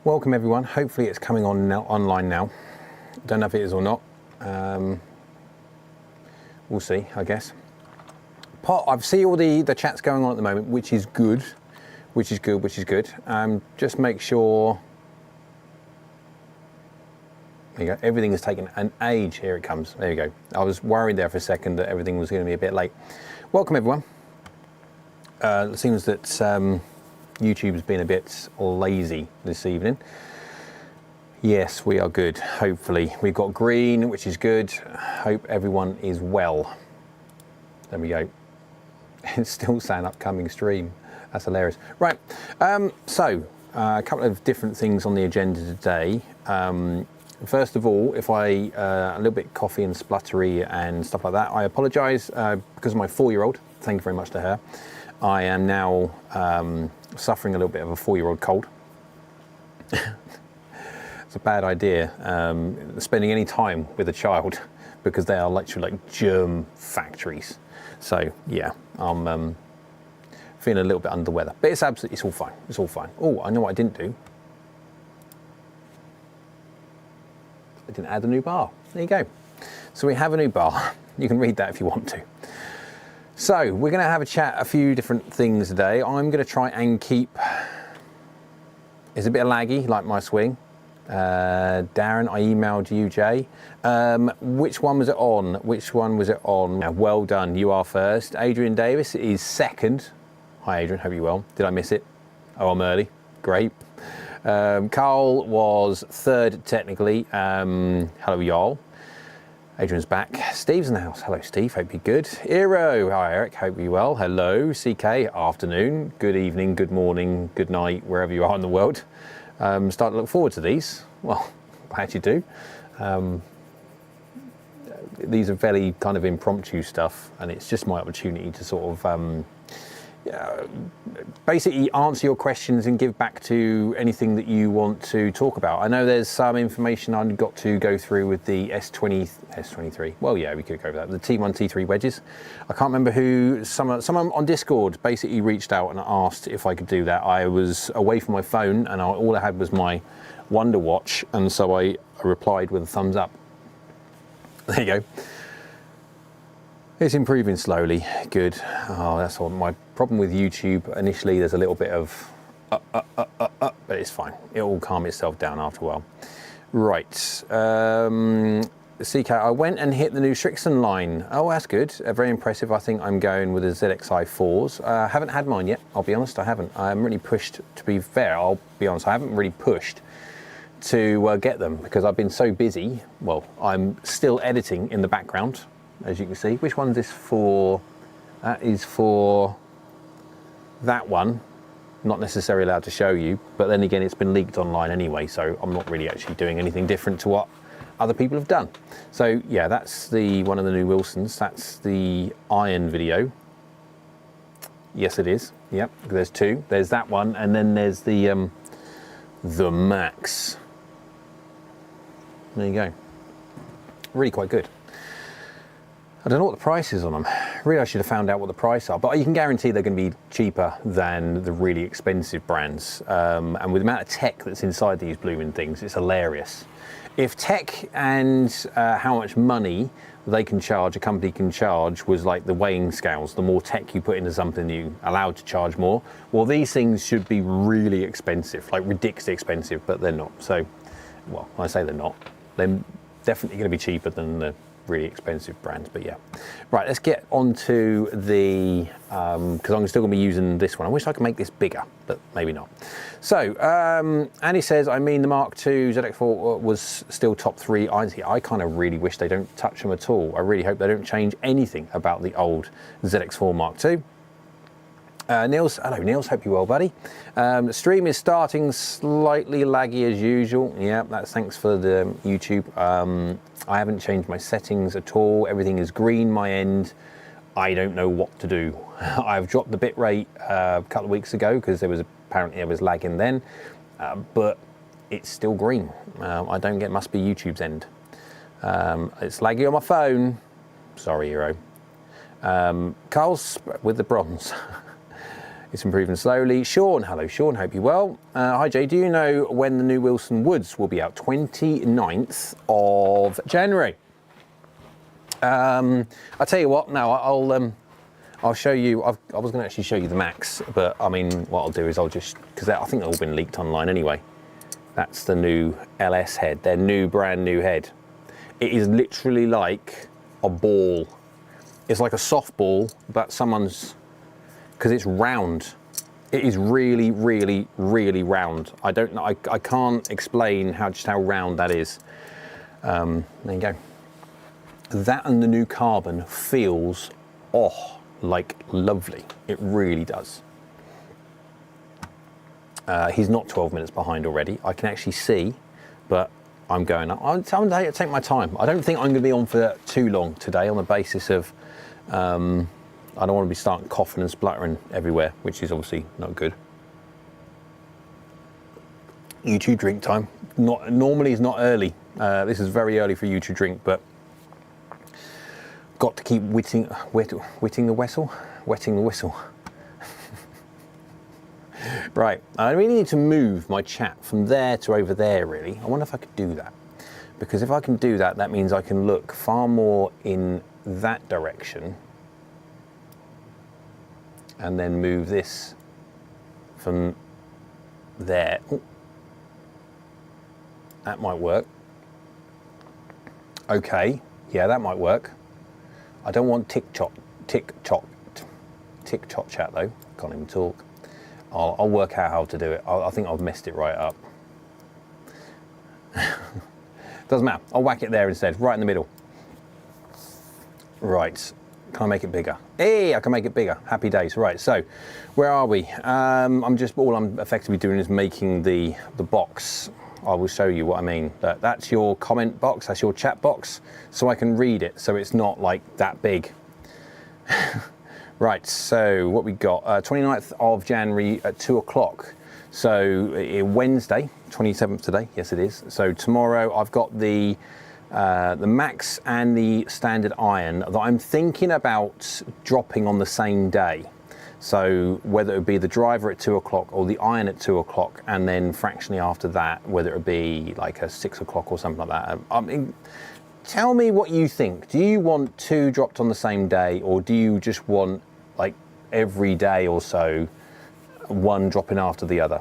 Welcome everyone. Hopefully it's coming on now, online now. Don't know if it is or not. We'll see, I guess. I've seen all the chats going on at the moment, which is good. Just make sure. There you go. Everything has taken an age. Here it comes. There you go. I was worried there for a second that everything was going to be a bit late. Welcome everyone. It seems that YouTube's been a bit lazy this evening. Yes, we are good, hopefully. We've got green, which is good. Hope everyone is well. There we go. It's still saying upcoming stream. That's hilarious. Right, so a couple of different things on the agenda today. First of all, if I a little bit coffee and spluttery and stuff like that, I apologise because of my 4-year-old. Thank you very much to her. I am now suffering a little bit of a 4-year-old cold. It's a bad idea spending any time with a child because they are literally like germ factories. So yeah, I'm feeling a little bit under the weather, but it's all fine. It's all fine. Oh, I know what I didn't do. I didn't add a new bar. There you go. So we have a new bar. You can read that if you want to. So we're going to have a chat, a few different things today. I'm going to try and keep. It's a bit laggy, like my swing. Darren, I emailed you, Jay. Which one was it on? Which one was it on? Well done, you are first. Adrian Davis is second. Hi Adrian, hope you're well. Did I miss it? Oh, I'm early. Great. Carl was third technically. Hello y'all. Adrian's back. Steve's in the house. Hello Steve, hope you're good. Eero, hi Eric, hope you're well. Hello CK, afternoon, good evening, good morning, good night, wherever you are in the world. Starting to look forward to these. Well, glad you do. These are fairly kind of impromptu stuff, and it's just my opportunity to sort of basically answer your questions and give back to anything that you want to talk about. I know there's some information I've got to go through with the S23. Well, yeah, we could go with that. The T1, T3 wedges. I can't remember who, someone on Discord basically reached out and asked if I could do that. I was away from my phone and all I had was my Wonder Watch, and so I replied with a thumbs up. There you go. It's improving slowly, good. Oh, that's all. My problem with YouTube, initially there's a little bit of but it's fine. It will calm itself down after a while. Right, CK, I went and hit the new Strixon line. Oh, that's good, very impressive. I think I'm going with the ZXi 4s. I haven't had mine yet, I'll be honest, I haven't. I haven't really pushed, to be fair, I'll be honest, I haven't really pushed to get them because I've been so busy. Well, I'm still editing in the background, as you can see. Which one's this for? That is for that one. Not necessarily allowed to show you, but then again, it's been leaked online anyway, so I'm not really actually doing anything different to what other people have done. So yeah, that's one of the new Wilsons. That's the iron video. Yes, it is. Yep, there's two. There's that one, and then there's the Max. There you go. Really quite good. I don't know what the price is on them. Really, I should have found out what the price are, but you can guarantee they're going to be cheaper than the really expensive brands. And with the amount of tech that's inside these blooming things, it's hilarious. If tech and how much money they can charge, a company can charge, was like the weighing scales, the more tech you put into something, you're allowed to charge more. Well, these things should be really expensive, like ridiculously expensive, but they're not. So, well, I say they're not. They're definitely going to be cheaper than the really expensive brands, but yeah. Right, let's get onto the, because I'm still going to be using this one. I wish I could make this bigger, but maybe not. So, Andy says, I mean, the Mark II ZX4 was still top 3. I kind of really wish they don't touch them at all. I really hope they don't change anything about the old ZX4 Mark II. Niels, hello Niels, hope you're well, buddy. The stream is starting slightly laggy as usual. Yeah, that's thanks for the YouTube. I haven't changed my settings at all. Everything is green my end. I don't know what to do. I've dropped the bitrate a couple of weeks ago because apparently there was lagging then, but it's still green. I don't get, must be YouTube's end. It's laggy on my phone. Sorry, Hero. Carl's with the bronze. It's improving slowly. Sean, hello Sean, hope you're well. Hi Jay, do you know when the new Wilson Woods will be out? 29th of January. I'll tell you what, now I'll show you, I was going to actually show you the Max, but I mean, what I'll do is I'll just, because I think they've all been leaked online anyway. That's the new LS head, their brand new head. It is literally like a ball. It's like a softball, but someone's, because it's round. It is really, really, really round. I don't know, I can't explain just how round that is. There you go. That and the new carbon feels, like lovely. It really does. He's not 12 minutes behind already. I can actually see, but I'm going up. I'm going to take my time. I don't think I'm going to be on for too long today on the basis of, I don't want to be starting coughing and spluttering everywhere, which is obviously not good. YouTube drink time. Normally it's not early. This is very early for you to drink, but got to keep wetting the whistle. Right, I really need to move my chat from there to over there, really. I wonder if I could do that. Because if I can do that, that means I can look far more in that direction and then move this from there. Ooh. That might work. Okay, yeah, that might work. I don't want tick-tock chat though. Can't even talk. I'll work out how to do it. I think I've messed it right up. Doesn't matter. I'll whack it there instead, right in the middle. Right. Can I make it bigger? Hey, I can make it bigger. Happy days. Right. So, where are we? All I'm effectively doing is making the box. I will show you what I mean. That's your comment box. That's your chat box, so I can read it. So it's not like that big. Right, so what we got, 29th of January at 2 o'clock. So Wednesday, 27th today, yes it is. So tomorrow I've got the Max and the standard iron that I'm thinking about dropping on the same day. So whether it would be the driver at 2 o'clock or the iron at 2 o'clock, and then fractionally after that, whether it would be like a 6 o'clock or something like that. I mean, tell me what you think. Do you want two dropped on the same day, or do you just want like every day or so, one dropping after the other?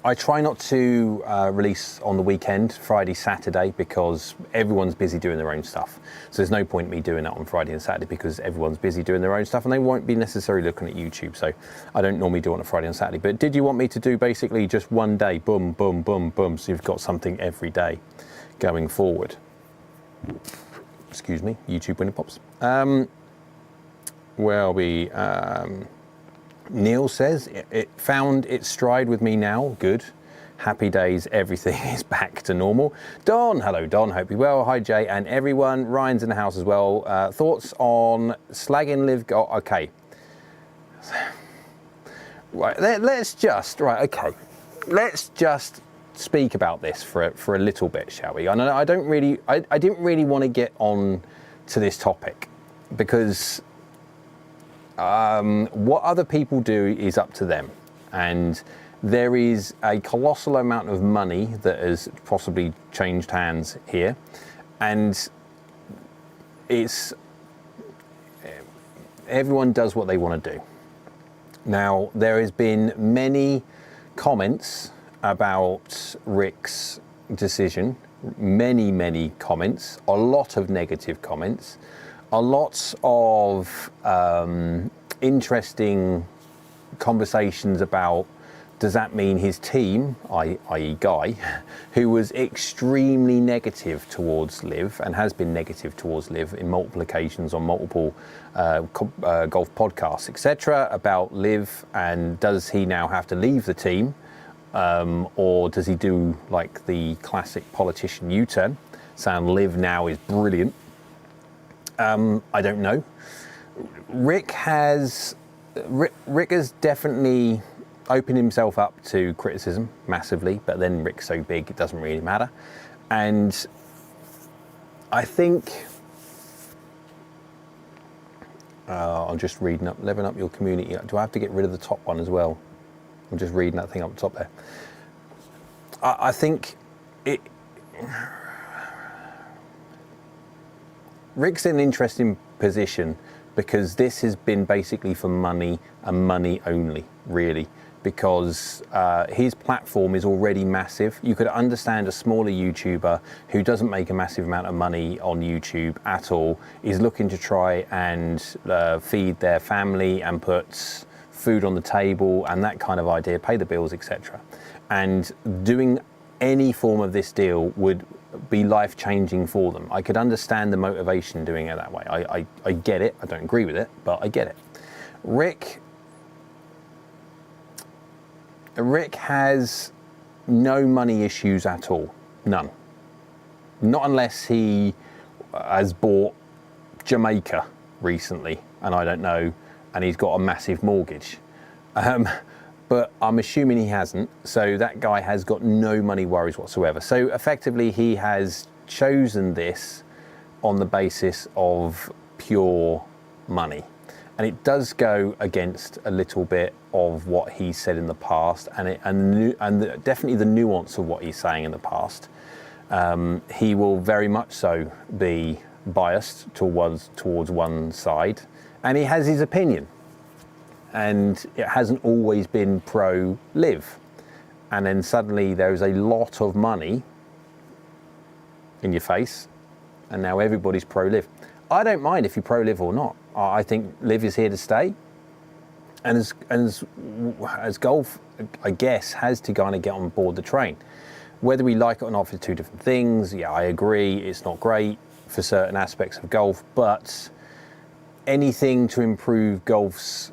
I try not to release on the weekend, Friday, Saturday, because everyone's busy doing their own stuff. So there's no point in me doing that on Friday and Saturday because everyone's busy doing their own stuff and they won't be necessarily looking at YouTube. So I don't normally do it on a Friday and Saturday. But did you want me to do basically just one day, boom, boom, boom, boom, so you've got something every day going forward? Excuse me, YouTube winning pops. Where are we? Neil says, it found its stride with me now. Good. Happy days. Everything is back to normal. Don, hello Don. Hope you're well. Hi Jay and everyone. Ryan's in the house as well. Thoughts on slagging live golf? Okay. Right. Let's just speak about this for a little bit, shall we? I didn't really want to get on to this topic because what other people do is up to them, and there is a colossal amount of money that has possibly changed hands here, and everyone does what they want to do. Now, there has been many comments about Rick's decision, many comments, a lot of negative comments, a lot of interesting conversations about, does that mean his team, i.e. Guy, who was extremely negative towards Liv and has been negative towards Liv in multiple occasions on multiple golf podcasts, etc., about Liv, and does he now have to leave the team, or does he do like the classic politician U-turn, saying Liv now is brilliant? I don't know. Rick has definitely opened himself up to criticism massively, but then Rick's so big it doesn't really matter. And I think I'm just reading up, leveling up your community. Do I have to get rid of the top one as well? I'm just reading that thing up top there. I think Rick's in an interesting position because this has been basically for money and money only, really, because his platform is already massive. You could understand a smaller YouTuber who doesn't make a massive amount of money on YouTube at all, is looking to try and feed their family and put food on the table and that kind of idea, pay the bills, etc. And doing any form of this deal would be life-changing for them. I could understand the motivation doing it that way. I get it. I don't agree with it, but I get it. Rick has no money issues at all. None. Not unless he has bought Jamaica recently, and I don't know, and he's got a massive mortgage. But I'm assuming he hasn't, so that guy has got no money worries whatsoever. So effectively he has chosen this on the basis of pure money. And it does go against a little bit of what he said in the past, and definitely the nuance of what he's saying in the past. He will very much so be biased towards one side, and he has his opinion. And it hasn't always been pro-live. And then suddenly there's a lot of money in your face, and now everybody's pro-live. I don't mind if you're pro-live or not. I think live is here to stay. And as golf, I guess, has to kind of get on board the train. Whether we like it or not for two different things, yeah, I agree, it's not great for certain aspects of golf, but anything to improve golf's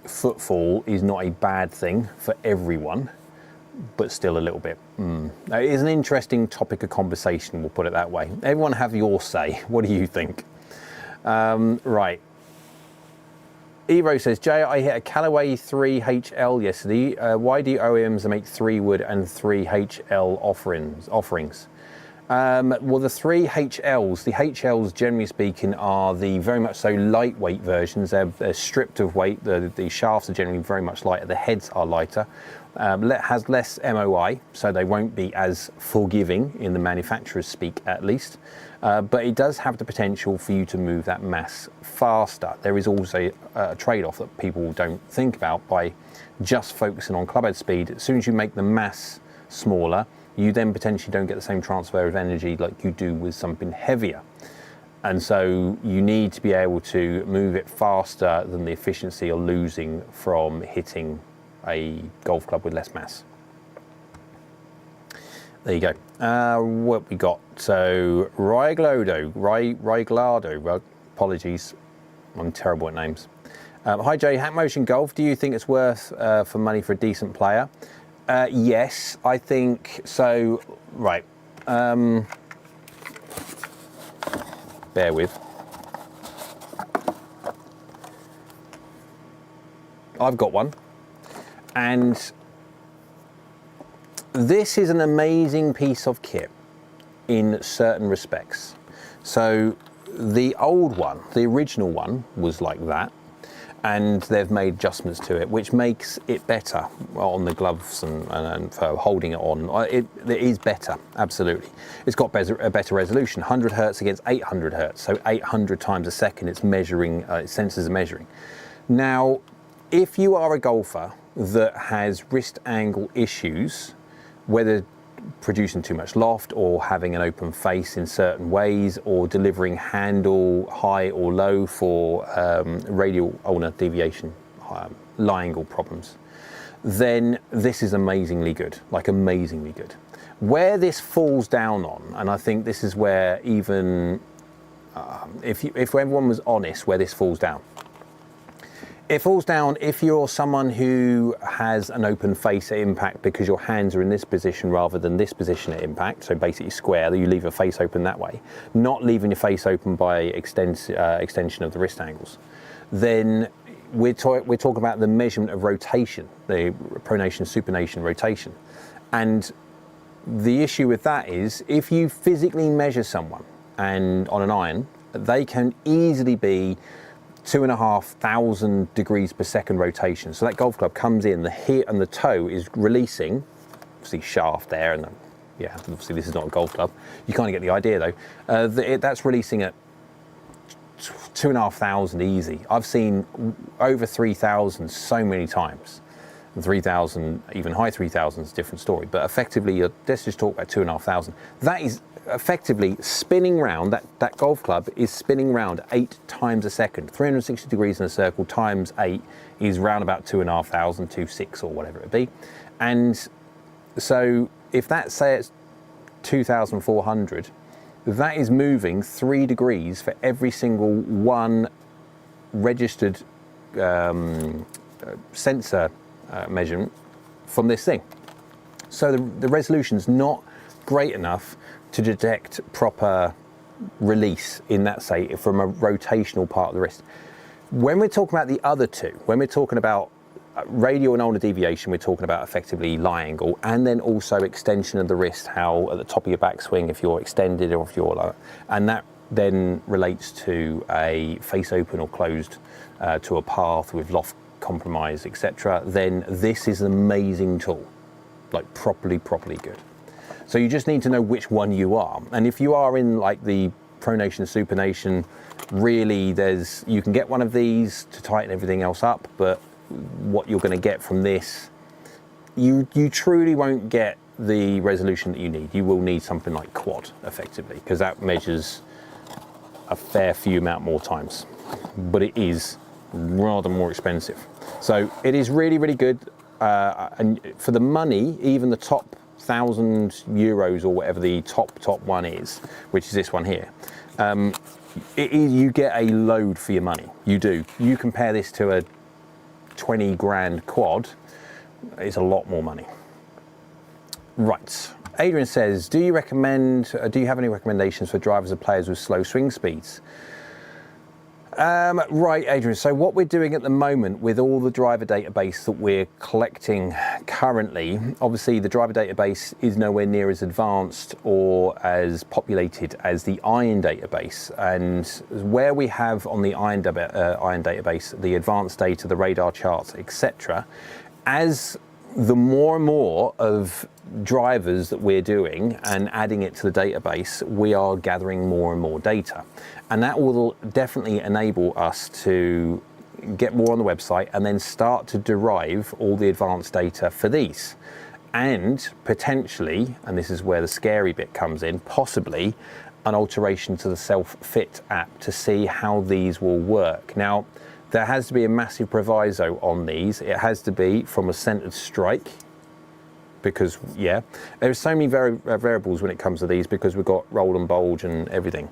footfall is not a bad thing for everyone, but still a little bit. Now, it is an interesting topic of conversation, we'll put it that way. Everyone have your say. What do you think? Right. Evo says, Jay, I hit a Callaway 3HL yesterday. Why do OEMs make 3 wood and 3HL offerings? Well, the 3HLs, the HLs generally speaking are the very much so lightweight versions. They're stripped of weight. The shafts are generally very much lighter. The heads are lighter. Has less MOI, so they won't be as forgiving in the manufacturer's speak at least. But it does have the potential for you to move that mass faster. There is also a trade-off that people don't think about by just focusing on clubhead speed. As soon as you make the mass smaller, you then potentially don't get the same transfer of energy like you do with something heavier. And so you need to be able to move it faster than the efficiency you're losing from hitting a golf club with less mass. There you go. What we got? So Ryglado, apologies, I'm terrible at names. Hi Jay, Hack Motion Golf, do you think it's worth for money for a decent player? Yes, I think so. Right. Bear with. I've got one. And this is an amazing piece of kit in certain respects. So the old one, the original one, was like that. And they've made adjustments to it, which makes it better on the gloves and for holding it on. It is better, absolutely. It's got a better resolution, 100 hertz against 800 hertz, so 800 times a second it's measuring, its sensors are measuring. Now, if you are a golfer that has wrist angle issues, whether producing too much loft or having an open face in certain ways or delivering handle high or low for radial ulnar deviation, lie angle problems, then this is amazingly good, like amazingly good. Where this falls down on, and I think this is where even, if everyone was honest where this falls down, it falls down if you're someone who has an open face at impact because your hands are in this position rather than this position at impact, so basically square, you leave your face open that way, not leaving your face open by extension of the wrist angles, then we're talking about the measurement of rotation, the pronation, supination, rotation. And the issue with that is if you physically measure someone and on an iron, they can easily be 2,500 degrees per second rotation. So that golf club comes in, the hit and the toe is releasing, obviously shaft there, and yeah, obviously this is not a golf club. You kind of get the idea though. That's releasing at 2,500 easy. I've seen over 3,000 so many times. And 3,000, even high 3,000 is a different story. But effectively, let's just talk about 2,500. That is effectively spinning round, that golf club is spinning round 8 times a second. 360 degrees in a circle times 8 is round about 2,500, 2,600 or whatever it be. And so if that, say it's 2,400, that is moving 3 degrees for every single one registered sensor measurement from this thing. So the resolution's not great enough to detect proper release in that, say, from a rotational part of the wrist. When we're talking about the other two, when we're talking about radial and ulnar deviation, we're talking about effectively lie angle, and then also extension of the wrist, how at the top of your backswing, if you're extended or if you're like, and that then relates to a face open or closed to a path with loft compromise, etc. Then this is an amazing tool, like properly good. So you just need to know which one you are, and if you are in like the pronation, supination, really you can get one of these to tighten everything else up, but what you're going to get from this, you truly won't get the resolution that you need. You will need something like quad, effectively, because that measures a fair few amount more times, but it is rather more expensive. So it is really good, and for the money, even the top 1,000 euros or whatever the top one is, which is this one here, you get a load for your money. You do. You compare this to a 20 grand quad, it's a lot more money. Right, Adrian says, do you have any recommendations for drivers or players with slow swing speeds? Right, Adrian, so what we're doing at the moment with all the driver database that we're collecting currently, obviously the driver database is nowhere near as advanced or as populated as the iron database, and where we have on the iron database the advanced data, the radar charts, etc., as the more and more of drivers that we're doing and adding it to the database, we are gathering more and more data. And that will definitely enable us to get more on the website and then start to derive all the advanced data for these. And potentially, and this is where the scary bit comes in, possibly an alteration to the self-fit app to see how these will work. Now, there has to be a massive proviso on these. It has to be from a centered strike, because yeah, there's so many variables when it comes to these, because we've got roll and bulge and everything.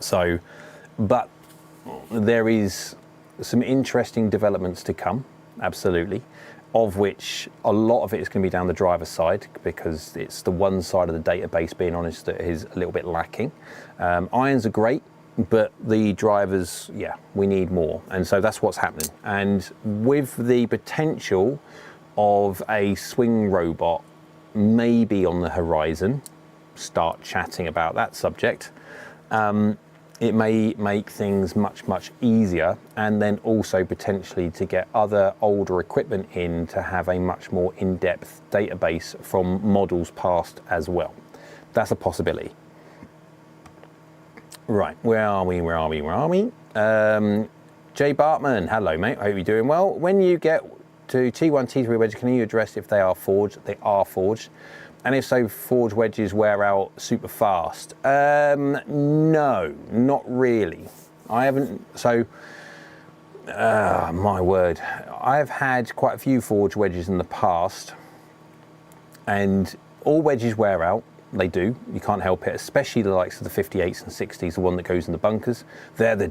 So, but there is some interesting developments to come, absolutely, of which a lot of it is going to be down the driver's side, because it's the one side of the database, being honest, that is a little bit lacking. Irons are great, but the drivers, yeah, we need more. And so that's what's happening. And with the potential of a swing robot maybe on the horizon, start chatting about that subject, it may make things much easier, and then also potentially to get other older equipment in to have a much more in-depth database from models past as well. That's a possibility. Right, where are we? Jay Bartman, hello mate, I hope you're doing well. When you get to T1, T3 wedges, can you address if they are forged? They are forged. And if so, forged wedges wear out super fast? No, not really. I haven't, so, my word. I've had quite a few forged wedges in the past, and all wedges wear out. They do, you can't help it, especially the likes of the 58s and 60s, the one that goes in the bunkers. They'll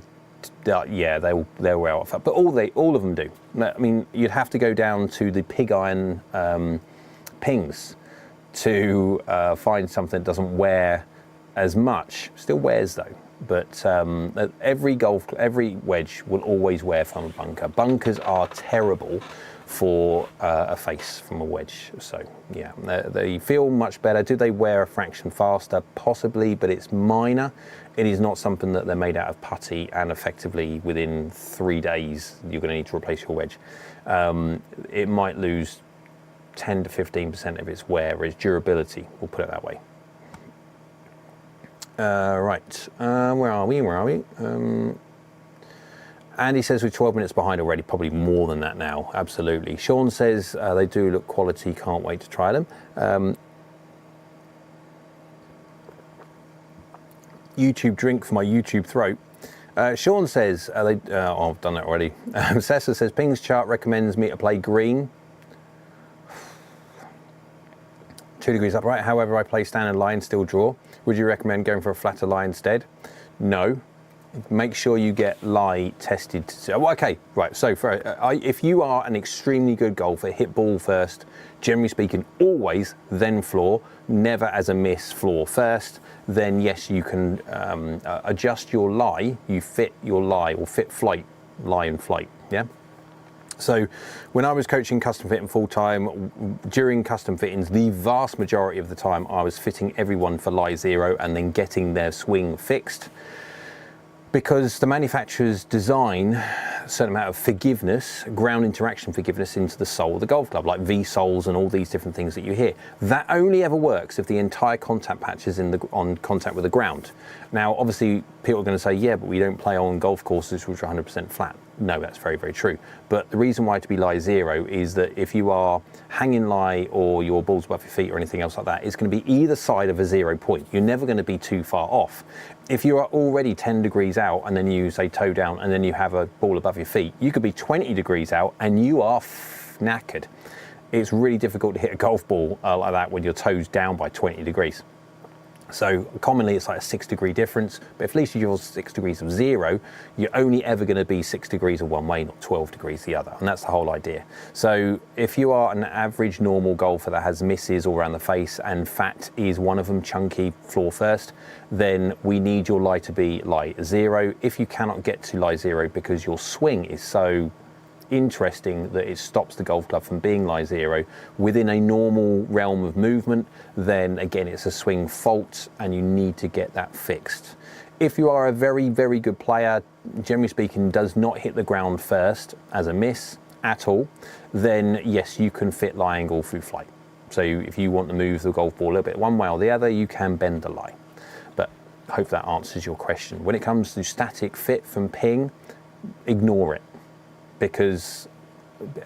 wear out, but all of them do. I mean, you'd have to go down to the pig iron pings to find something that doesn't wear as much. Still wears though, but every wedge will always wear from a bunker. Bunkers are terrible for a face from a wedge. So yeah, they feel much better. Do they wear a fraction faster? Possibly, but it's minor. It is not something that they're made out of putty, and effectively within 3 days you're going to need to replace your wedge. It might lose 10 to 15% of its wear, or its durability, we'll put it that way. Right, where are we? Andy says we're 12 minutes behind already, probably more than that now, absolutely. Sean says they do look quality, can't wait to try them. YouTube drink for my YouTube throat. Sean says, oh, I've done that already. Sessa says, Ping's chart recommends me to play green. 2 degrees upright, however I play standard lie and still draw. Would you recommend going for a flatter lie instead? No. Make sure you get lie tested. Okay, right, so if you are an extremely good golfer, hit ball first, generally speaking, always, then floor, never as a miss, floor first, then yes, you can adjust your lie, you fit your lie, or fit flight, lie and flight, yeah? So when I was coaching custom fitting full time, during custom fittings, the vast majority of the time I was fitting everyone for lie 0 and then getting their swing fixed. Because the manufacturers design a certain amount of forgiveness, ground interaction forgiveness, into the sole of the golf club, like V-soles and all these different things that you hear. That only ever works if the entire contact patch is on contact with the ground. Now, obviously, people are going to say, yeah, but we don't play on golf courses which are 100% flat. No, that's very, very true. But the reason why to be lie 0 is that if you are hanging lie or your ball's above your feet or anything else like that, it's going to be either side of a 0 point. You're never going to be too far off. If you are already 10 degrees out and then you say toe down and then you have a ball above your feet, you could be 20 degrees out and you are knackered. It's really difficult to hit a golf ball like that when your toes down by 20 degrees. So commonly it's like a 6 degree difference, but if at least you're 6 degrees of 0, you're only ever going to be 6 degrees of one way, not 12 degrees the other. And that's the whole idea. So if you are an average normal golfer that has misses all around the face and fat is one of them, chunky, floor first, then we need your lie to be lie 0. If you cannot get to lie 0 because your swing is so interesting that it stops the golf club from being lie 0 within a normal realm of movement, then again it's a swing fault and you need to get that fixed. If you are a very, very good player, generally speaking, does not hit the ground first as a miss at all, then yes, you can fit lie angle through flight. So if you want to move the golf ball a little bit one way or the other, you can bend the lie. But I hope that answers your question. When it comes to static fit from Ping, ignore it, because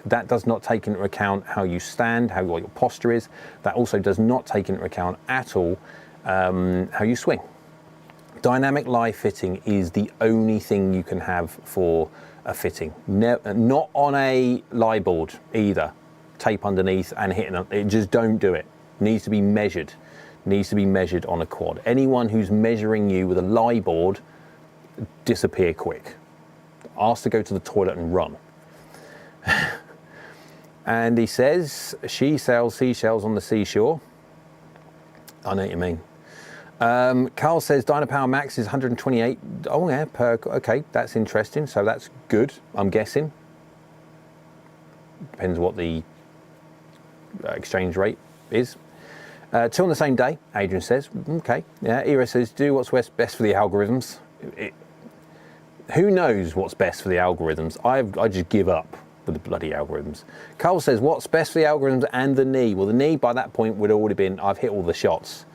that does not take into account how you stand, what your posture is. That also does not take into account at all how you swing. Dynamic lie fitting is the only thing you can have for a fitting. Not on a lie board either. Tape underneath and hitting it. Just don't do it. Needs to be measured. Needs to be measured on a quad. Anyone who's measuring you with a lie board, disappear quick. Ask to go to the toilet and run. And he says, she sells seashells on the seashore. I know what you mean. Carl says Dynapower Max is 128. Oh yeah, okay, that's interesting. So that's good, I'm guessing. Depends what the exchange rate is. 2 on the same day, Adrian says. Okay, yeah. Ira says, do what's best for the algorithms. Who knows what's best for the algorithms? I just give up with the bloody algorithms. Carl says, what's best for the algorithms and the knee? Well, the knee by that point would have already been, I've hit all the shots.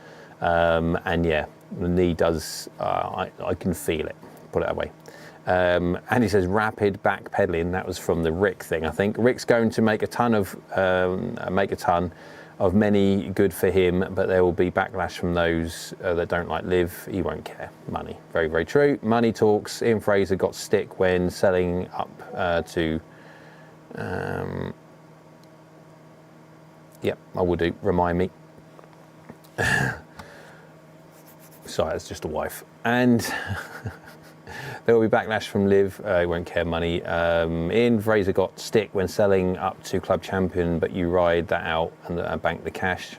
And yeah, the knee does, I can feel it, put it that way. And he says rapid back pedaling. That was from the Rick thing, I think. Rick's going to make a ton of many, good for him, but there will be backlash from those that don't like live. He won't care. Money. Very, very true. Money talks. Ian Fraser got stick when selling up to yep, I will do. Remind me. Sorry, that's just a wife. And there will be backlash from Liv. He won't care. Money. Ian Fraser got stick when selling up to club champion, but you ride that out and bank the cash.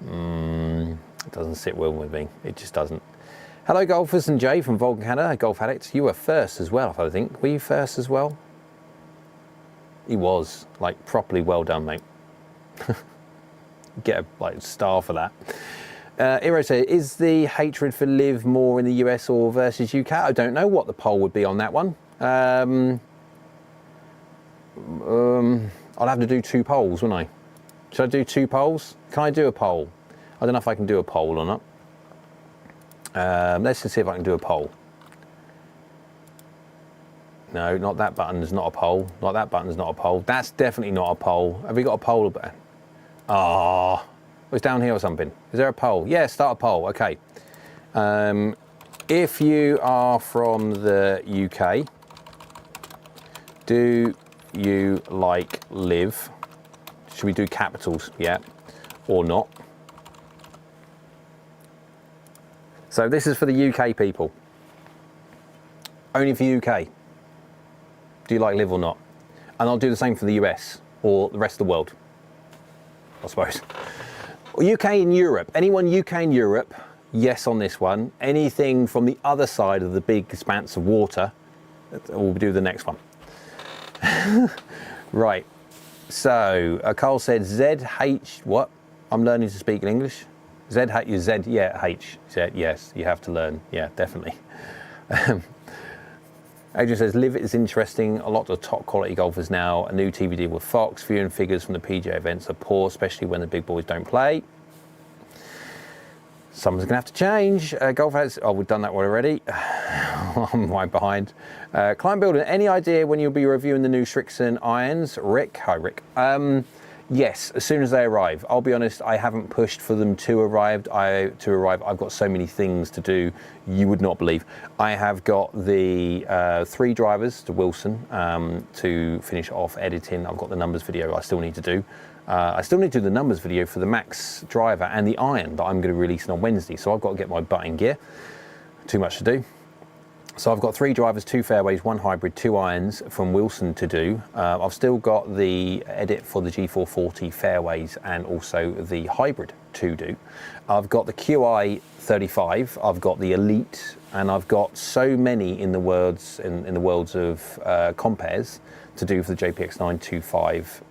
It doesn't sit well with me. It just doesn't. Hello, golfers, and Jay from Vulcan Canada, Golf Addict. You were first as well, I think. Were you first as well? He was, like, properly well done, mate. Get a like star for that. Iro says, is the hatred for Liv more in the US or versus UK? I don't know what the poll would be on that one. I'll have to do 2 polls, wouldn't I? Should I do 2 polls? Can I do a poll? I don't know if I can do a poll or not. Let's just see if I can do a poll. No, not that button is not a poll. Not that button is not a poll. That's definitely not a poll. Have we got a poll button? Ah, it's down here or something. Is there a poll? Yeah, start a poll. Okay. If you are from the UK, do you like Liv? Should we do capitals? Yeah, or not? So this is for the UK people. Only for UK. Do you like Liv or not? And I'll do the same for the US or the rest of the world, I suppose. Or UK and Europe. Anyone UK and Europe, yes on this one. Anything from the other side of the big expanse of water, we'll do the next one. Right. So Carl said ZH, what? I'm learning to speak in English. ZH, Z, yeah, H. Z, yes, you have to learn. Yeah, definitely. Adrian says, Liv is interesting. A lot of top quality golfers now. A new TV deal with Fox. Viewing figures from the PGA events are poor, especially when the big boys don't play. Someone's going to have to change. Golf has, oh, we've done that one already. I'm right behind. Client Builder, any idea when you'll be reviewing the new Srixon irons? Rick, hi Rick. Yes, as soon as they arrive. I'll be honest, I haven't pushed for them to arrive. I've got so many things to do, you would not believe. I have got the 3 drivers to Wilson to finish off editing. I've got the numbers video I still need to do. I still need to do the numbers video for the Max driver and the iron that I'm going to release on Wednesday. So I've got to get my butt in gear. Too much to do. So I've got 3 drivers, 2 fairways, 1 hybrid, 2 irons from Wilson to do. I've still got the edit for the G440 fairways and also the hybrid to do. I've got the QI 35, I've got the Elite, and I've got so many in the worlds of compares to do for the JPX 925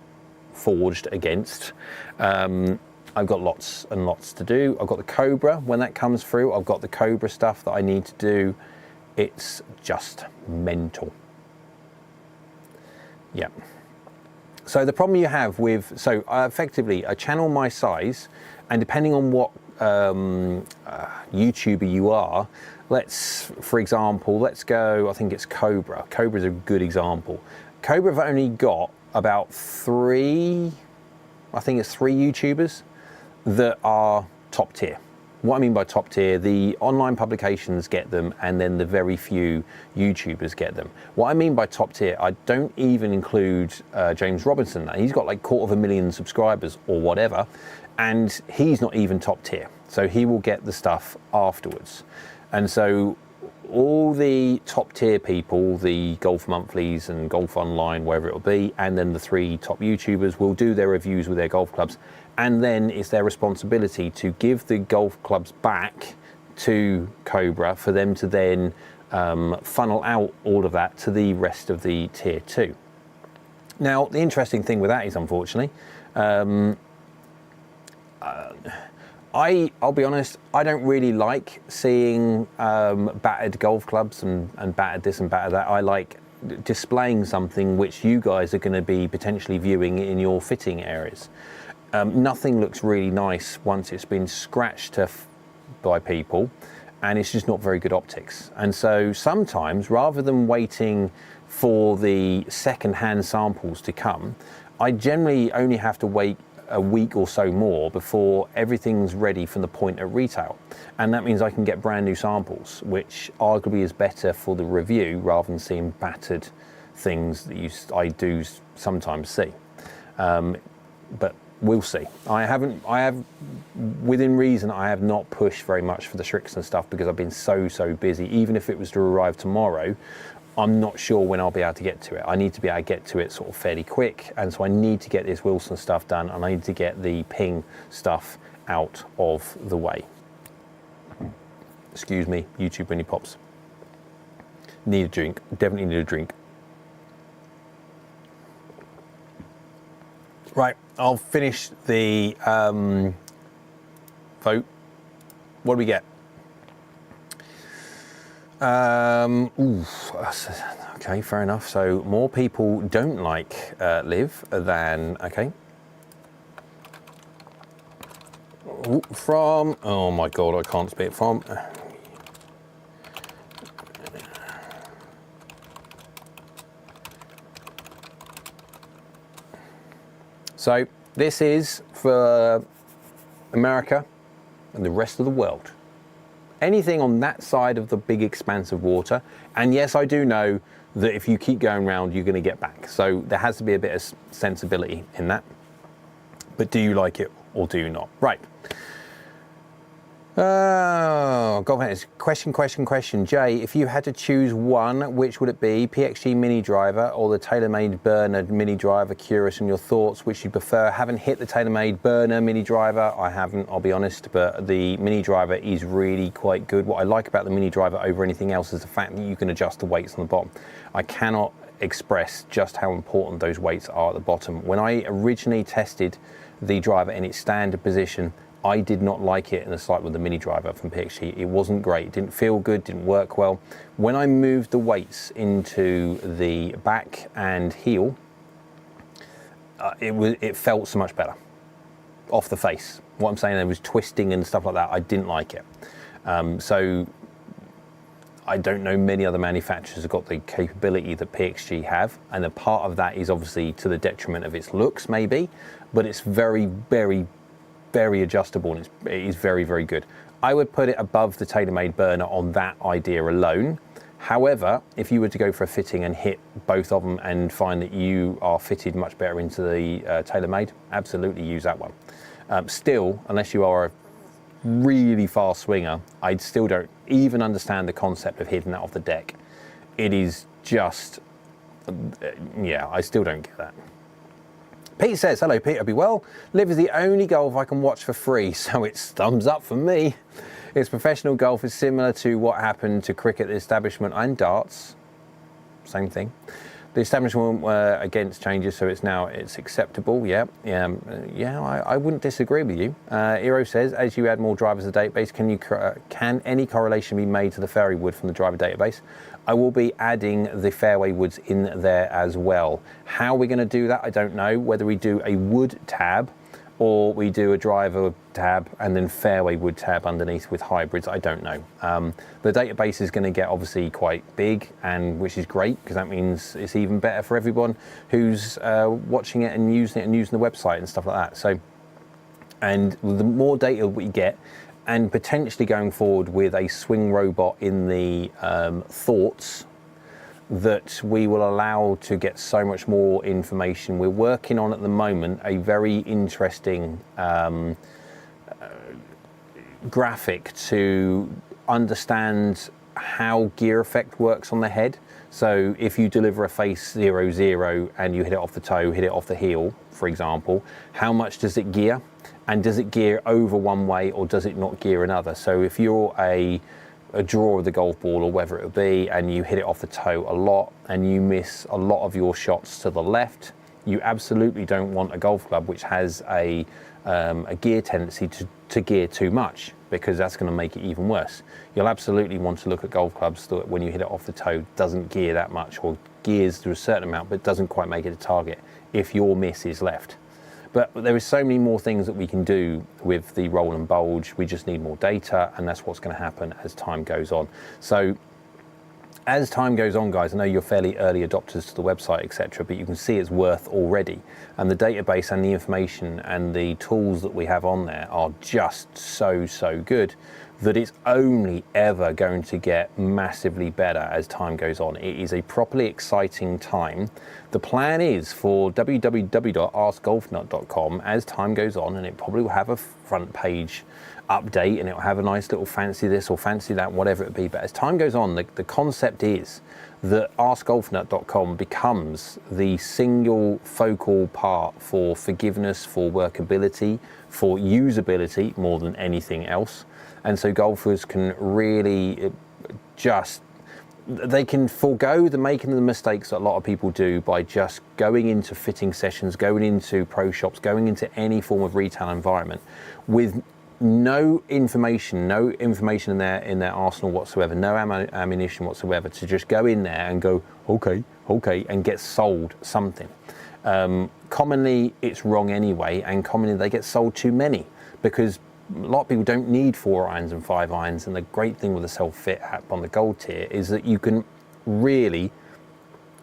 forged against. I've got lots and lots to do. I've got the Cobra when that comes through. I've got the Cobra stuff that I need to do. It's just mental. Yeah. So the problem you have with, so effectively a channel my size, and depending on what YouTuber you are, for example, let's go, I think it's Cobra. Cobra's a good example. Cobra have only got about 3, I think it's 3 YouTubers that are top tier. What I mean by top tier, the online publications get them, and then the very few YouTubers get them. What I mean by top tier, I don't even include James Robinson. He's got like 250,000 subscribers or whatever, and he's not even top tier. So he will get the stuff afterwards. And so all the top tier people, the Golf Monthlies and Golf Online, wherever it will be, and then the 3 top YouTubers will do their reviews with their golf clubs. And then it's their responsibility to give the golf clubs back to Cobra for them to then funnel out all of that to the rest of the tier 2. Now, the interesting thing with that is, unfortunately, I'll be honest, I don't really like seeing battered golf clubs and battered this and battered that. I like displaying something which you guys are going to be potentially viewing in your fitting areas. Nothing looks really nice once it's been scratched by people, and it's just not very good optics. And so sometimes, rather than waiting for the second-hand samples to come, I generally only have to wait a week or so more before everything's ready from the point at retail. And that means I can get brand new samples, which arguably is better for the review rather than seeing battered things that I do sometimes see. But we'll see. Within reason, I have not pushed very much for the Srixon stuff because I've been so busy. Even if it was to arrive tomorrow, I'm not sure when I'll be able to get to it. I need to be able to get to it sort of fairly quick, and so I need to get this Wilson stuff done, and I need to get the Ping stuff out of the way. Excuse me, YouTube when he pops. Need a drink, definitely need a drink. Right, I'll finish the vote. What do we get? Okay, fair enough. So more people don't like Live than, okay. Ooh, from, oh my God, I can't speak, from. So this is for America and the rest of the world. Anything on that side of the big expanse of water. And yes, I do know that if you keep going round, you're going to get back. So there has to be a bit of sensibility in that. But do you like it or do you not? Right. GolfNut, question. Jay, if you had to choose one, which would it be? PXG mini driver or the TaylorMade burner mini driver? Curious on your thoughts, which you prefer. Haven't hit the TaylorMade burner mini driver. I haven't, I'll be honest, but the mini driver is really quite good. What I like about the mini driver over anything else is the fact that you can adjust the weights on the bottom. I cannot express just how important those weights are at the bottom. When I originally tested the driver in its standard position, I did not like it in the slight with the mini driver from PXG. It wasn't great, it didn't feel good, didn't work well. When I moved the weights into the back and heel, it felt so much better off the face. What I'm saying, there was twisting and stuff like that. I didn't like it. So I don't know many other manufacturers have got the capability that PXG have, and a part of that is obviously to the detriment of its looks maybe, but it's very, very, very adjustable, and it is very, very good. I would put it above the TaylorMade burner on that idea alone. However, if you were to go for a fitting and hit both of them and find that you are fitted much better into the TaylorMade, absolutely use that one. Still, unless you are a really fast swinger, I still don't even understand the concept of hitting that off the deck. It is just, yeah, I still don't get that. Pete says, hello Pete, I be well. Live is the only golf I can watch for free, so it's thumbs up for me. Its professional golf is similar to what happened to cricket, the establishment, and darts. Same thing. The establishment were against changes, so it's acceptable. Yeah, I wouldn't disagree with you. Eero says, as you add more drivers to the database, can any correlation be made to the fairway wood from the driver database? I will be adding the fairway woods in there as well. How we're going to do that, I don't know. Whether we do a wood tab or we do a driver tab and then fairway wood tab underneath with hybrids, I don't know. The database is going to get obviously quite big, and which is great because that means it's even better for everyone who's watching it and using the website and stuff like that. So, and the more data we get, and potentially going forward with a swing robot in the thoughts, that we will allow to get so much more information. We're working on at the moment a very interesting graphic to understand how gear effect works on the head. So if you deliver a face 0-0 and you hit it off the toe, hit it off the heel, for example, how much does it gear? And does it gear over one way or does it not gear another? So if you're a draw of the golf ball or whether it would be, and you hit it off the toe a lot and you miss a lot of your shots to the left, you absolutely don't want a golf club which has a gear tendency to gear too much, because that's going to make it even worse. You'll absolutely want to look at golf clubs that when you hit it off the toe doesn't gear that much, or gears to a certain amount but doesn't quite make it a target if your miss is left. But there is so many more things that we can do with the roll and bulge. We just need more data, and that's what's going to happen as time goes on. So as time goes on, guys, I know you're fairly early adopters to the website, etc., but you can see its worth already. And the database and the information and the tools that we have on there are just so good that it's only ever going to get massively better as time goes on. It is a properly exciting time. The plan is for www.askgolfnut.com as time goes on, and it probably will have a front page update and it will have a nice little fancy this or fancy that, whatever it be. But as time goes on, the concept is that AskGolfNut.com becomes the single focal part for forgiveness, for workability, for usability more than anything else. And so golfers can really just they can forego making the mistakes that a lot of people do by just going into fitting sessions, going into pro shops, going into any form of retail environment with no information in their arsenal whatsoever, no ammunition whatsoever, to just go in there and go, okay, and get sold something. Commonly it's wrong anyway, and commonly they get sold too many, because a lot of people don't need 4 irons and 5 irons. And the great thing with the self-fit app on the gold tier is that you can really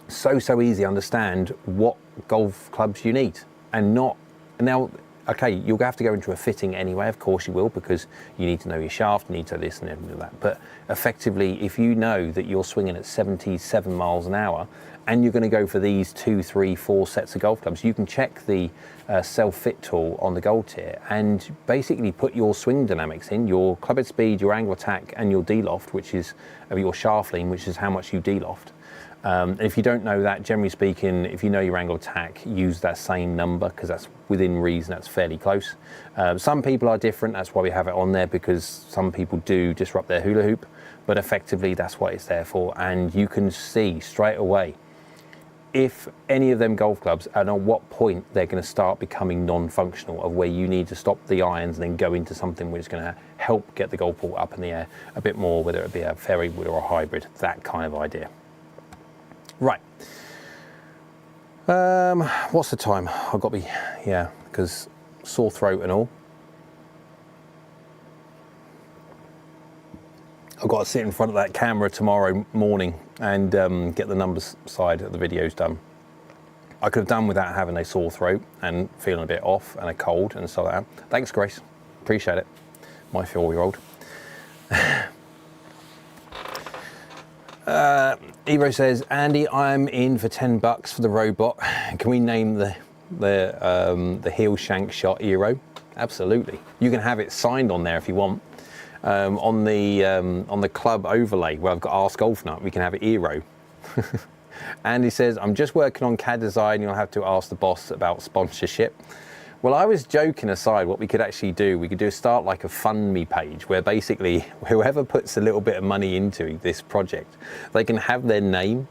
so easy understand what golf clubs you need, and not now. Okay, you'll have to go into a fitting anyway, of course you will, because you need to know your shaft, you need to this and that. But effectively, if you know that you're swinging at 77 miles an hour and you're going to go for these 2, 3, 4 sets of golf clubs, you can check the self-fit tool on the gold tier and basically put your swing dynamics in, your club head speed, your angle attack, and your D-loft, which is your shaft lean, which is how much you D-loft. If you don't know that, generally speaking, if you know your angle attack, use that same number, because that's within reason, that's fairly close. Some people are different, that's why we have it on there, because some people do disrupt their hula hoop, but effectively that's what it's there for. And you can see straight away if any of them golf clubs, and at what point they're going to start becoming non-functional, of where you need to stop the irons and then go into something which is going to help get the golf ball up in the air a bit more, whether it be a fairway wood or a hybrid, that kind of idea. Right. What's the time? I've got to be, yeah, because sore throat and all. I've got to sit in front of that camera tomorrow morning and get the numbers side of the videos done. I could have done without having a sore throat and feeling a bit off and a cold and stuff like that. Thanks, Grace. Appreciate it. My 4-year-old. Ebro says, Andy, I'm in for $10 for the robot. Can we name the heel shank shot Eero? Absolutely. You can have it signed on there if you want. On the club overlay where I've got AskGolfNut, we can have it Eero. Andy says, I'm just working on CAD design. You'll have to ask the boss about sponsorship. Well, I was joking aside, what we could actually do, we could start like a fund me page where basically whoever puts a little bit of money into this project, they can have their name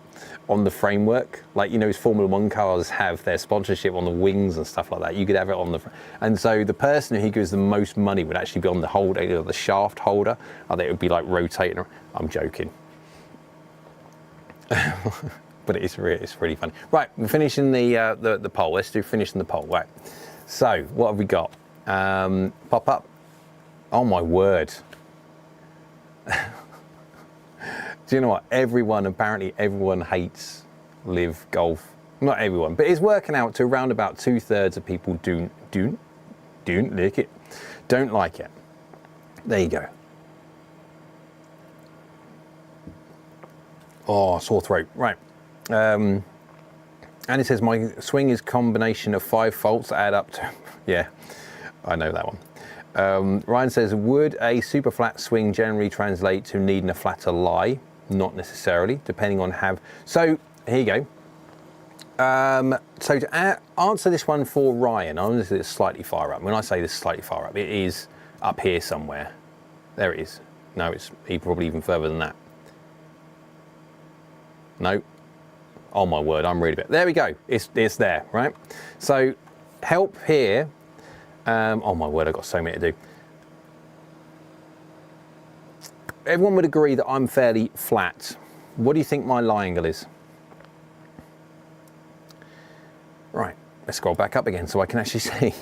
on the framework. Like, you know, as Formula One cars have their sponsorship on the wings and stuff like that. You could have it on the, and so the person who gives the most money would actually be on the holder, you know, the shaft holder. I think it would be like rotating. I'm joking. But it's really funny. Right, we're finishing the poll. Let's do finishing the poll. Right. So what have we got? Pop up. Oh my word. Do you know what? Apparently everyone hates live golf. Not everyone, but it's working out to around about 2/3 of people don't like it. Don't like it. There you go. Oh, sore throat. Right. And it says, my swing is combination of 5 faults that add up to, yeah, I know that one. Ryan says, would a super flat swing generally translate to needing a flatter lie? Not necessarily, depending on how. So here you go. So to answer this one for Ryan, I'm going to this slightly far up. When I say this slightly far up, it is up here somewhere. There it is. No, it's probably even further than that. No. Oh my word, I'm really bad. There we go. It's there, right? So help here. Oh my word, I've got so many to do. Everyone would agree that I'm fairly flat. What do you think my lie angle is? Right, let's scroll back up again so I can actually see.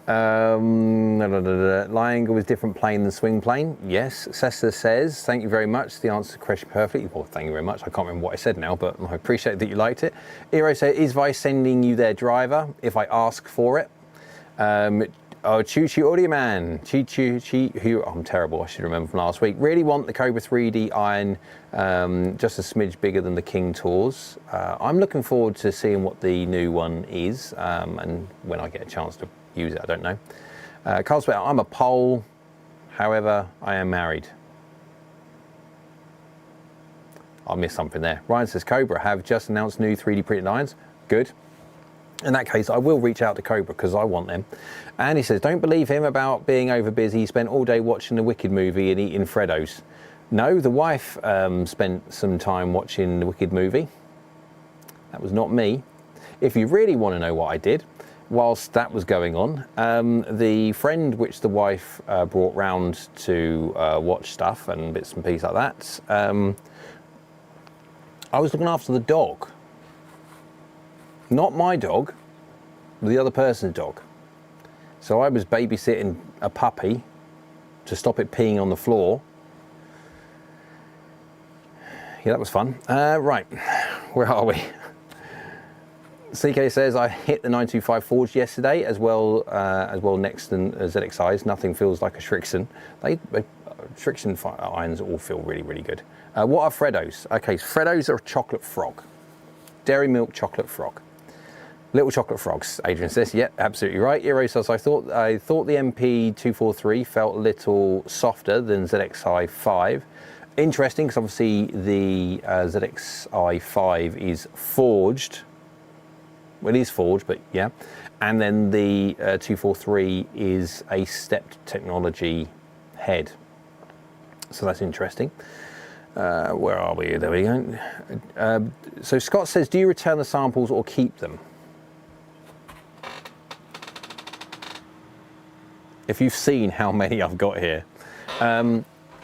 Lie angle is different plane than swing plane. Yes, Cessa says, thank you very much. The answer to the question perfectly. Well, thank you very much. I can't remember what I said now, but I appreciate that you liked it. Eero says, is Vice sending you their driver if I ask for it? Oh, Choo Audio Man. Who I'm terrible, I should remember from last week. Really want the Cobra 3D iron, just a smidge bigger than the King Tours. I'm looking forward to seeing what the new one is, and when I get a chance to use it, I don't know. Carl Sweat, I'm a pole, however, I am married. I missed something there. Ryan says, Cobra have just announced new 3D printed irons. Good. In that case, I will reach out to Cobra because I want them. And he says, don't believe him about being over busy. He spent all day watching the Wicked movie and eating Freddos. No, the wife spent some time watching the Wicked movie. That was not me. If you really want to know what I did whilst that was going on, the friend which the wife brought round to watch stuff and bits and pieces like that, I was looking after the dog. Not my dog, the other person's dog. So I was babysitting a puppy to stop it peeing on the floor. Yeah, that was fun. Right, where are we? CK says, I hit the 925 Forge yesterday as well next than ZXI's. Nothing feels like a Shrixon. Shrixon irons all feel really, really good. What are Freddos? Okay, so Freddos are a chocolate frog. Dairy milk chocolate frog. Little chocolate frogs, Adrian says. Yep, absolutely right. Eero says, I thought the MP243 felt a little softer than ZXI 5. Interesting, because obviously the ZXI 5 is forged. Well, it is forged, but yeah. And then the 243 is a stepped technology head. So that's interesting. Where are we? There we go. So Scott says, do you return the samples or keep them? If you've seen how many I've got here.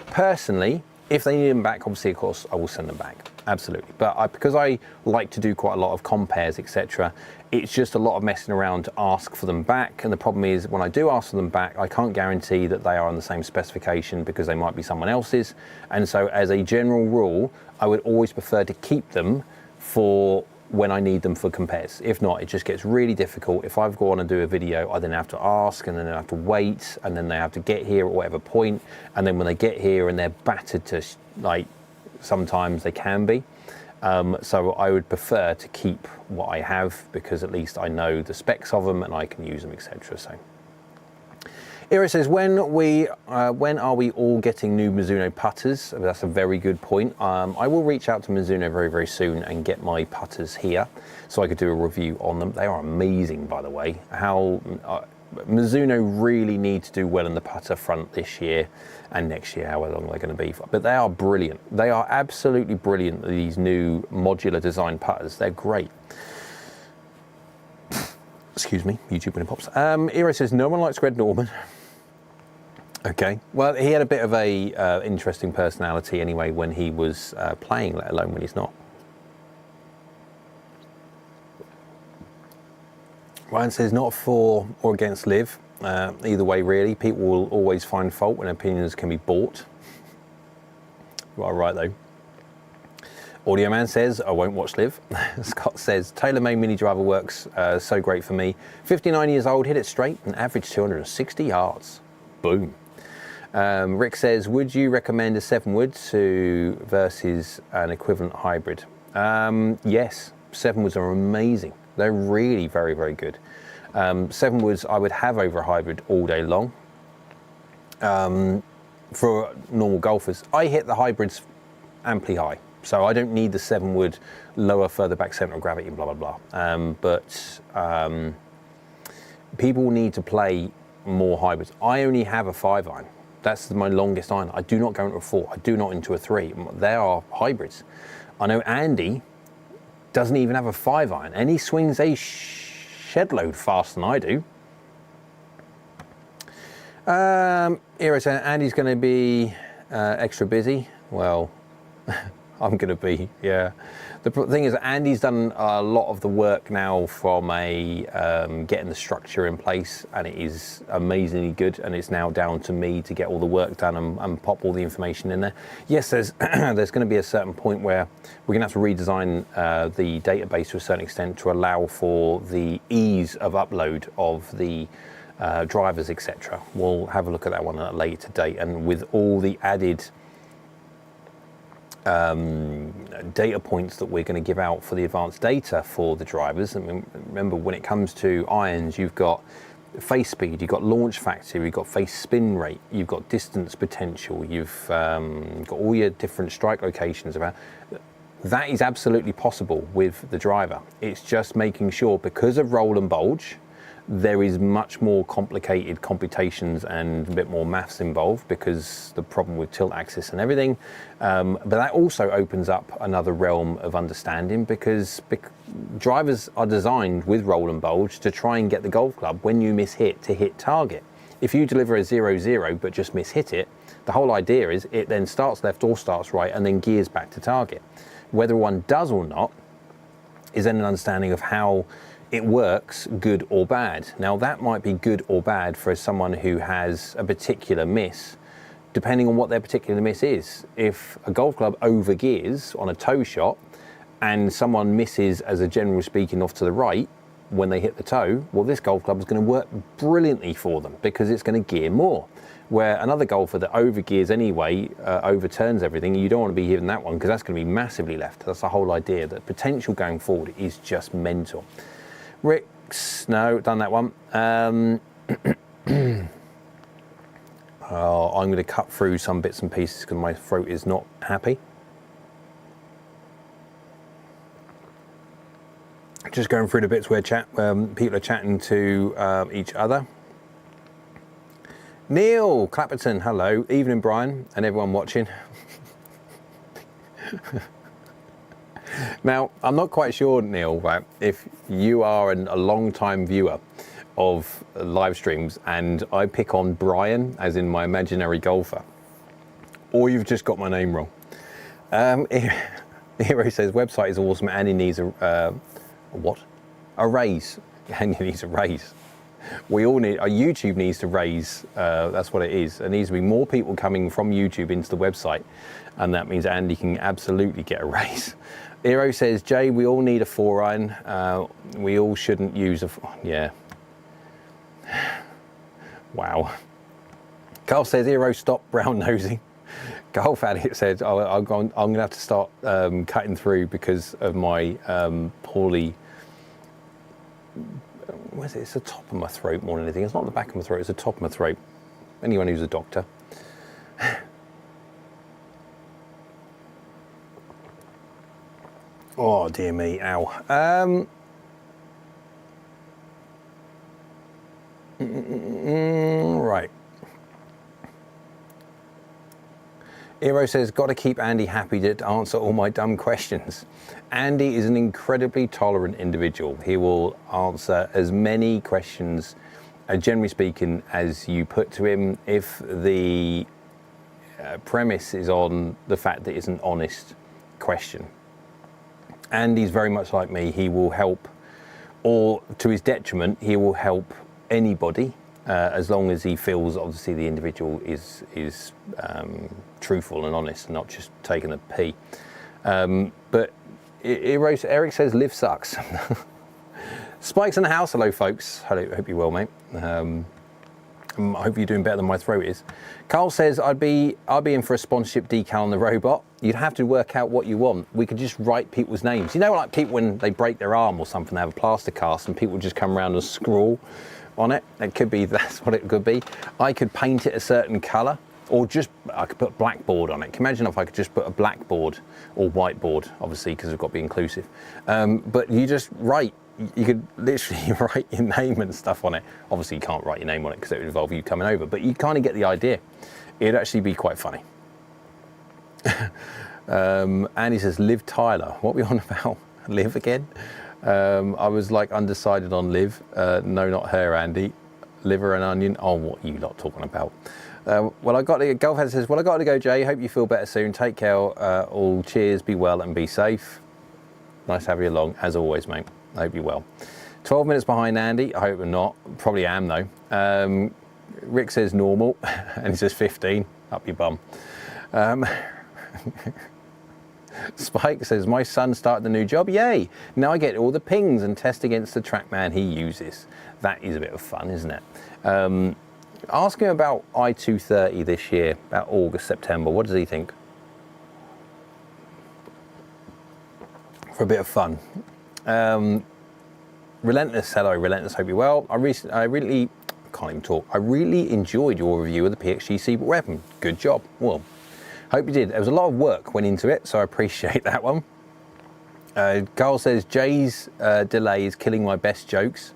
Personally, if they need them back, obviously, of course, I will send them back. Absolutely. But because I like to do quite a lot of compares, etc., it's just a lot of messing around to ask for them back. And the problem is, when I do ask for them back, I can't guarantee that they are on the same specification because they might be someone else's. And so as a general rule, I would always prefer to keep them for when I need them for compares. If not, it just gets really difficult. If I've gone and do a video, I then have to ask, and then I have to wait, and then they have to get here at whatever point, and then when they get here and they're battered to, like, sometimes they can be. So I would prefer to keep what I have, because at least I know the specs of them and I can use them, etc. So Ira says, when are we all getting new Mizuno putters? That's a very good point. I will reach out to Mizuno very, very soon and get my putters here so I could do a review on them. They are amazing, by the way. Mizuno really need to do well in the putter front this year and next year, however long they're going to be. But they are brilliant. They are absolutely brilliant, these new modular design putters. They're great. Excuse me, YouTube when it pops. Ira says, no one likes Greg Norman. Okay, well, he had a bit of a interesting personality anyway when he was playing, let alone when he's not. Ryan says, not for or against Liv. Either way, really. People will always find fault when opinions can be bought. You are right, though. Audio Man says, I won't watch Liv. Scott says, TaylorMade Mini Driver works so great for me. 59 years old, hit it straight and average 260 yards. Boom. Rick says, would you recommend a 7-wood versus an equivalent hybrid? Yes, 7-woods are amazing. They're really very, very good. 7-woods I would have over a hybrid all day long. For normal golfers, I hit the hybrids amply high. So I don't need the 7-wood lower, further back center of gravity, blah, blah, blah. But people need to play more hybrids. I only have a 5-iron. That's my longest iron. I do not go into a 4. I do not into a 3. They are hybrids. I know Andy doesn't even have a 5-iron, and he swings a shed load faster than I do. Here it's Andy's going to be extra busy. Well, I'm going to be, yeah. The thing is, Andy's done a lot of the work now from getting the structure in place, and it is amazingly good, and it's now down to me to get all the work done and pop all the information in there. Yes, there's there's going to be a certain point where we're going to have to redesign the database to a certain extent to allow for the ease of upload of the drivers, etc. We'll have a look at that one at a later date, and with all the added data points that we're going to give out for the advanced data for the drivers. And remember, when it comes to irons, you've got face speed, you've got launch factor, you've got face spin rate, you've got distance potential, you've got all your different strike locations. That is absolutely possible with the driver. It's just making sure, because of roll and bulge, there is much more complicated computations and a bit more maths involved because the problem with tilt axis and everything. But that also opens up another realm of understanding because drivers are designed with roll and bulge to try and get the golf club when you miss hit to hit target. If you deliver a 0-0 but just miss hit it, the whole idea is it then starts left or starts right and then gears back to target. Whether one does or not is then an understanding of how it works, good or bad. Now that might be good or bad for someone who has a particular miss, depending on what their particular miss is. If a golf club overgears on a toe shot and someone misses, as a general speaking, off to the right when they hit the toe, well, this golf club is going to work brilliantly for them because it's going to gear more. Where another golfer that overgears anyway, overturns everything, you don't want to be hitting that one because that's going to be massively left. That's the whole idea, that potential going forward is just mental. Rick's, no, done that one. Oh, I'm going to cut through some bits and pieces because my throat is not happy. Just going through the bits where people are chatting to each other. Neil Clapperton, hello. Evening, Brian, and everyone watching. Now, I'm not quite sure, Neil, right, if you are a long-time viewer of live streams and I pick on Brian, as in my imaginary golfer, or you've just got my name wrong. Hero says, website is awesome, and he needs a what? A raise. And he needs a raise. We all need, our YouTube needs to raise, that's what it is. There needs to be more people coming from YouTube into the website, and that means Andy can absolutely get a raise. Hero says, Jay, we all need a 4-iron. We all shouldn't use a, yeah. Wow. Carl says, Hero, stop brown nosing. Golf Addict said, oh, I'm going to have to start cutting through because of my poorly, where's it? It's the top of my throat more than anything. It's not the back of my throat, it's the top of my throat. Anyone who's a doctor. Oh, dear me, ow. Right. Hero says, got to keep Andy happy to answer all my dumb questions. Andy is an incredibly tolerant individual. He will answer as many questions, generally speaking, as you put to him, if the premise is on the fact that it's an honest question. Andy's very much like me. He will help, or to his detriment, he will help anybody, as long as he feels obviously the individual is truthful and honest and not just taking a pee. But Eric says live sucks. Spikes in the house. Hello folks. Hello, hope you're well, mate. I hope you're doing better than my throat is. Carl says I'd be in for a sponsorship decal on the robot. You'd have to work out what you want. We could just write people's names. You know, like people when they break their arm or something, they have a plaster cast and people just come around and scrawl on it. It could be, that's what it could be. I could paint it a certain colour, or just, I could put blackboard on it. Can you imagine if I could just put a blackboard or whiteboard, obviously, because we've got to be inclusive. But you just write, you could literally write your name and stuff on it. Obviously you can't write your name on it because it would involve you coming over, but you kind of get the idea. It'd actually be quite funny. Andy says, Liv Tyler. What are we on about? Liv again? I was like undecided on Liv. No, not her, Andy. Liver and onion. Oh, what are you lot talking about? Well, I got to, Golfhead says, well, I got to go, Jay. Hope you feel better soon. Take care, all. Cheers, be well and be safe. Nice to have you along, as always, mate. I hope you're well. 12 minutes behind Andy. I hope I'm not. Probably am, though. Rick says normal, and he says 15. Up your bum. Spike says, my son started the new job. Yay! Now I get all the pings and test against the TrackMan he uses. That is a bit of fun, isn't it? Ask him about I-230 this year, about August, September. What does he think? For a bit of fun. Relentless, hello, Relentless, hope you're well. I really can't even talk. I really enjoyed your review of the PXG weapon. Good job. Well, hope you did. There was a lot of work went into it, so I appreciate that one. Carl says, Jay's delay is killing my best jokes.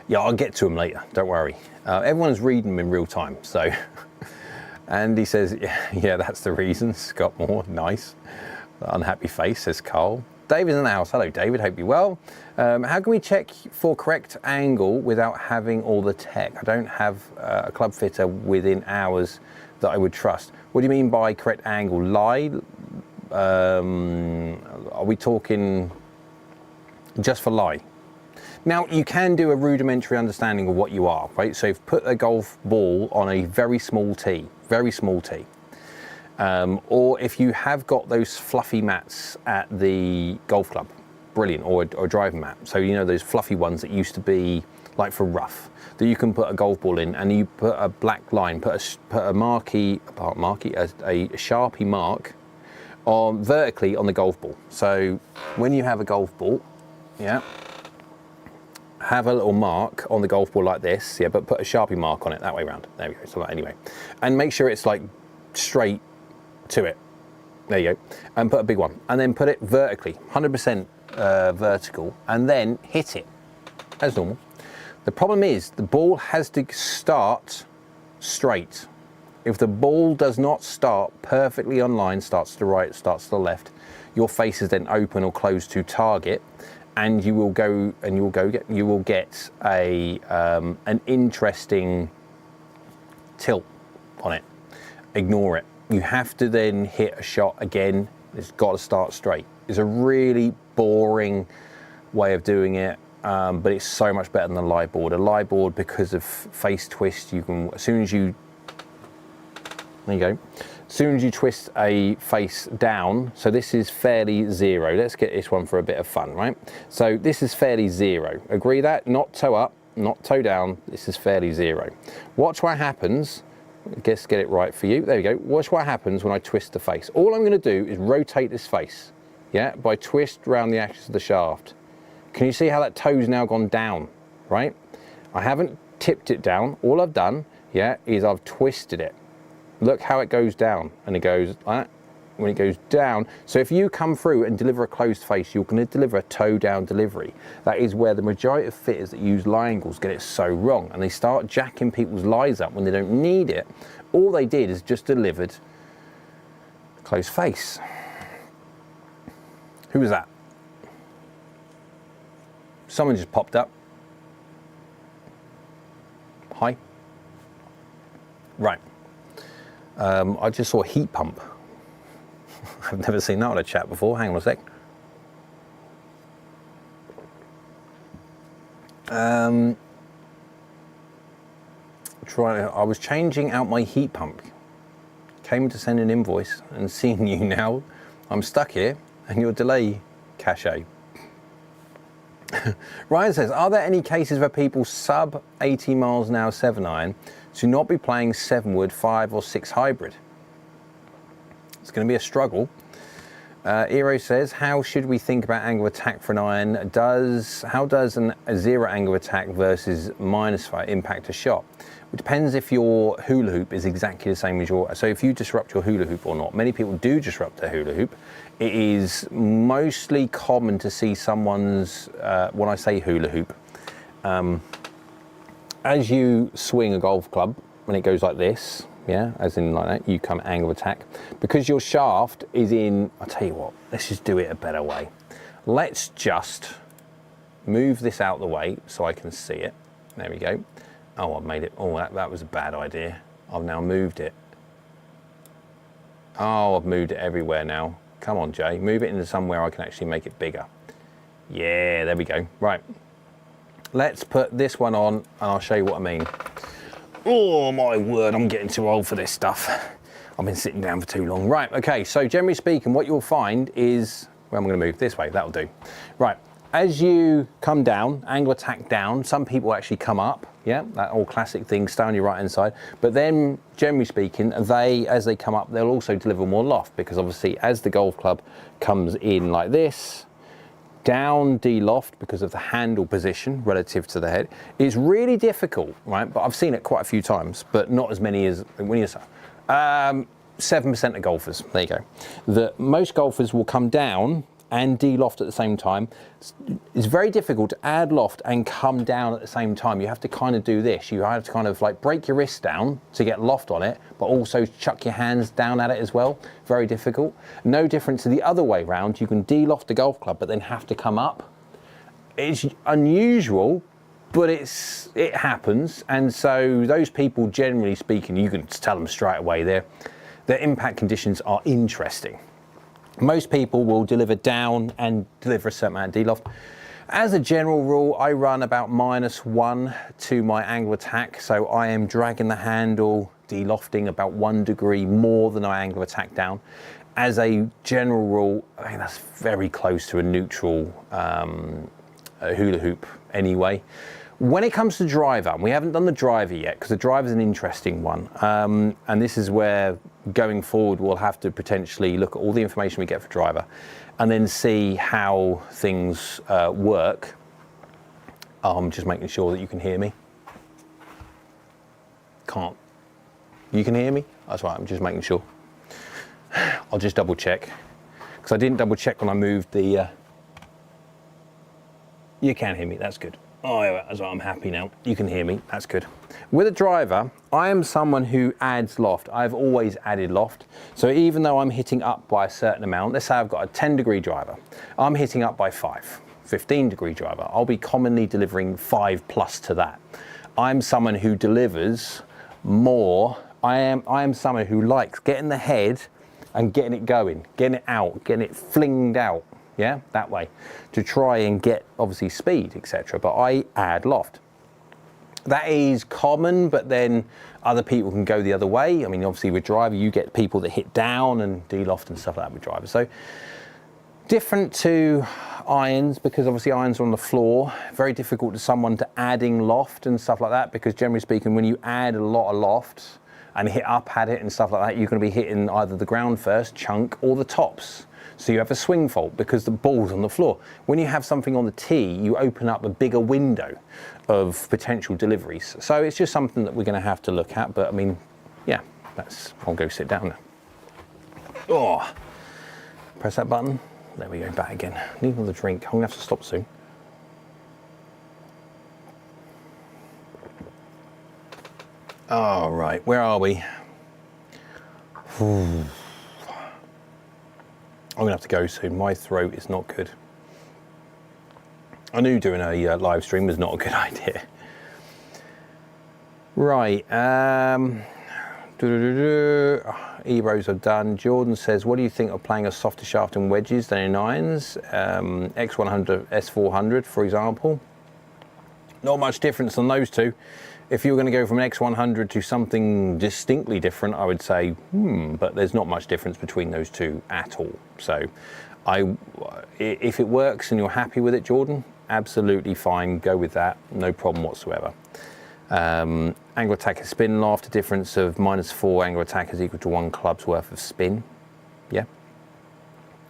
Yeah, I'll get to them later, don't worry. Everyone's reading them in real time, so. Andy says, yeah, that's the reason. Scott Moore, nice. Unhappy face, says Carl. David's in the house. Hello, David, hope you're well. How can we check for correct angle without having all the tech? I don't have a club fitter within hours that I would trust. What do you mean by correct angle? Lie? Are we talking just for lie? Now, you can do a rudimentary understanding of what you are, right? So you've put a golf ball on a very small tee. Or if you have got those fluffy mats at the golf club, brilliant, or a driving mat. So you know those fluffy ones that used to be like for rough, that you can put a golf ball in, and you put a black line, put a Sharpie mark on vertically on the golf ball. So when you have a golf ball, yeah, have a little mark on the golf ball like this, yeah, but put a Sharpie mark on it that way around. There we go. So anyway, and make sure it's like straight to it. There you go. And put a big one, and then put it vertically, 100% vertical, and then hit it as normal. The problem is the ball has to start straight. If the ball does not start perfectly on line, starts to the right, starts to the left, your face is then open or closed to target, and you will get an interesting tilt on it. Ignore it. You have to then hit a shot again. It's got to start straight. It's a really boring way of doing it, but it's so much better than a lie board. A lie board, because of face twist, you can, as soon as you twist a face down, so this is fairly zero. Let's get this one for a bit of fun, right? So this is fairly zero. Agree that? Not toe up, not toe down. This is fairly zero. Watch what happens. I guess get it right for you. There we go. Watch what happens when I twist the face. All I'm going to do is rotate this face, yeah, by twist around the axis of the shaft. Can you see how that toe's now gone down, right? I haven't tipped it down. All I've done, yeah, is I've twisted it. Look how it goes down, and it goes like that when it goes down. So if you come through and deliver a closed face, you're going to deliver a toe down delivery. That is where the majority of fitters that use lie angles get it so wrong, and they start jacking people's lies up when they don't need it. All they did is just delivered a closed face. Who was that? Someone just popped up. Hi. Right. I just saw a heat pump. I've never seen that on a chat before. Hang on a sec. I was changing out my heat pump. Came to send an invoice, and seeing you now, I'm stuck here, and your delay cache. Ryan says, are there any cases where people sub 80 miles an hour 7-iron to not be playing 7-wood, 5 or 6 hybrid? It's going to be a struggle. Eero says, how should we think about angle of attack for an iron? How does a zero angle of attack versus -5 impact a shot? It depends if your hula hoop is exactly the same as your, so if you disrupt your hula hoop or not. Many people do disrupt their hula hoop. It is mostly common to see someone's, when I say hula hoop, as you swing a golf club, when it goes like this, yeah, as in like that, you come angle of attack. Because your shaft is in, I'll tell you what, let's just do it a better way. Let's just move this out of the way so I can see it. There we go. Oh, I've made it, oh, that was a bad idea. I've now moved it. Oh, I've moved it everywhere now. Come on, Jay, move it into somewhere I can actually make it bigger. Yeah, there we go. Right, let's put this one on and I'll show you what I mean. Oh my word, I'm getting too old for this stuff. I've been sitting down for too long. Right, okay, so generally speaking, what you'll find is, well, I'm gonna move this way, that'll do. Right, as you come down, angle attack down, some people actually come up, yeah, that old classic thing, stay on your right hand side, but then generally speaking, as they come up, they'll also deliver more loft, because obviously as the golf club comes in like this, down de-loft because of the handle position relative to the head. It's really difficult, right? But I've seen it quite a few times, but not as many as when you say 7% of golfers, there you go. Most golfers will come down and de-loft at the same time. It's very difficult to add loft and come down at the same time. You have to kind of do this. You have to kind of like break your wrist down to get loft on it, but also chuck your hands down at it as well. Very difficult. No different to the other way round. You can de-loft the golf club, but then have to come up. It's unusual, but it happens. And so those people, generally speaking, you can tell them straight away, their impact conditions are interesting. Most people will deliver down and deliver a certain amount of de-loft. As a general rule, I run about -1 to my angle attack. So I am dragging the handle, de-lofting about 1 degree more than I angle attack down. As a general rule, I think that's very close to a neutral hula hoop anyway. When it comes to driver, and we haven't done the driver yet because the driver is an interesting one, and this is where going forward we'll have to potentially look at all the information we get for driver and then see how things work. I'm just making sure that you can hear me. Can't. You can hear me? That's right, I'm just making sure. I'll just double check because I didn't double check when I moved the... You can hear me, that's good. Oh, yeah, that's right, I'm happy now. You can hear me, that's good. With a driver, I am someone who adds loft. I've always added loft. So even though I'm hitting up by a certain amount, let's say I've got a 10-degree driver, I'm hitting up by 5, 15-degree driver. I'll be commonly delivering 5+ to that. I'm someone who delivers more. I am someone who likes getting the head and getting it going, getting it out, getting it flinged out. Yeah, that way, to try and get obviously speed, etc. But I add loft. That is common, but then other people can go the other way. I mean, obviously with driver, you get people that hit down and de-loft and stuff like that with driver. So different to irons, because obviously irons are on the floor. Very difficult to someone to adding loft and stuff like that, because generally speaking, when you add a lot of loft and hit up at it and stuff like that, you're going to be hitting either the ground first chunk or the tops. So you have a swing fault because the ball's on the floor. When you have something on the tee, you open up a bigger window of potential deliveries. So it's just something that we're going to have to look at. But I mean, yeah, I'll go sit down now. Oh, press that button. There we go, back again. Need another drink. I'm going to have to stop soon. All right, where are we? I'm gonna have to go soon. My throat is not good. I knew doing a live stream was not a good idea. Right. Ebros are done. Jordan says, what do you think of playing a softer shaft and wedges than in irons? X100, S400, for example. Not much difference on those two. If you were going to go from an X100 to something distinctly different, I would say, but there's not much difference between those two at all. So if it works and you're happy with it, Jordan, absolutely fine, go with that, no problem whatsoever. Angle attack is spin loft, a difference of -4 angle attack is equal to 1 club's worth of spin. Yeah.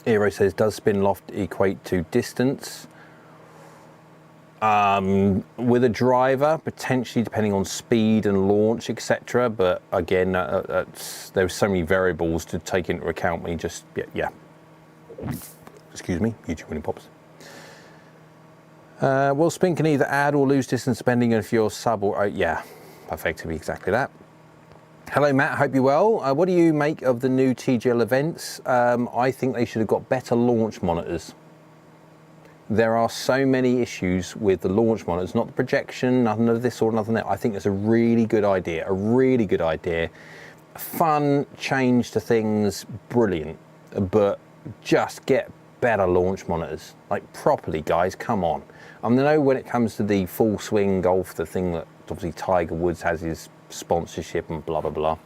Eero says, does spin loft equate to distance? With a driver, potentially depending on speed and launch, etc. But again, there's so many variables to take into account when you just, yeah. Excuse me, YouTube winning pops. Well, spin can either add or lose distance depending on if you're sub or, yeah, effectively exactly that. Hello Matt, hope you're well. What do you make of the new TGL events? I think they should have got better launch monitors. There are so many issues with the launch monitors, not the projection, nothing of this or nothing that. I think it's a really good idea, Fun change to things, brilliant, but just get better launch monitors, like properly, guys, come on. I know when it comes to the full swing golf, the thing that obviously Tiger Woods has his sponsorship and blah, blah, blah.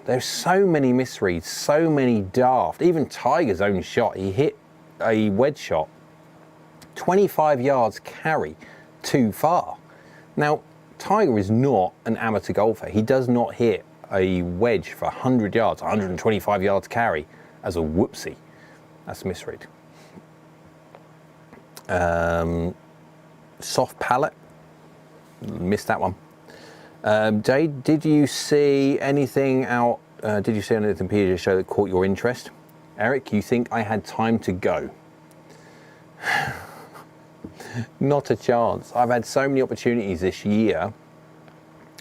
There's so many misreads, so many daft, even Tiger's own shot, he hit a wedge shot 25 yards carry too far. Now Tiger is not an amateur golfer. He does not hit a wedge for 100 yards 125 yards carry as a whoopsie. That's a misread. Soft palate, missed that one. Jade, did you see anything out, did you see anything PGA show that caught your interest? Eric, you think I had time to go? Not a chance. I've had so many opportunities this year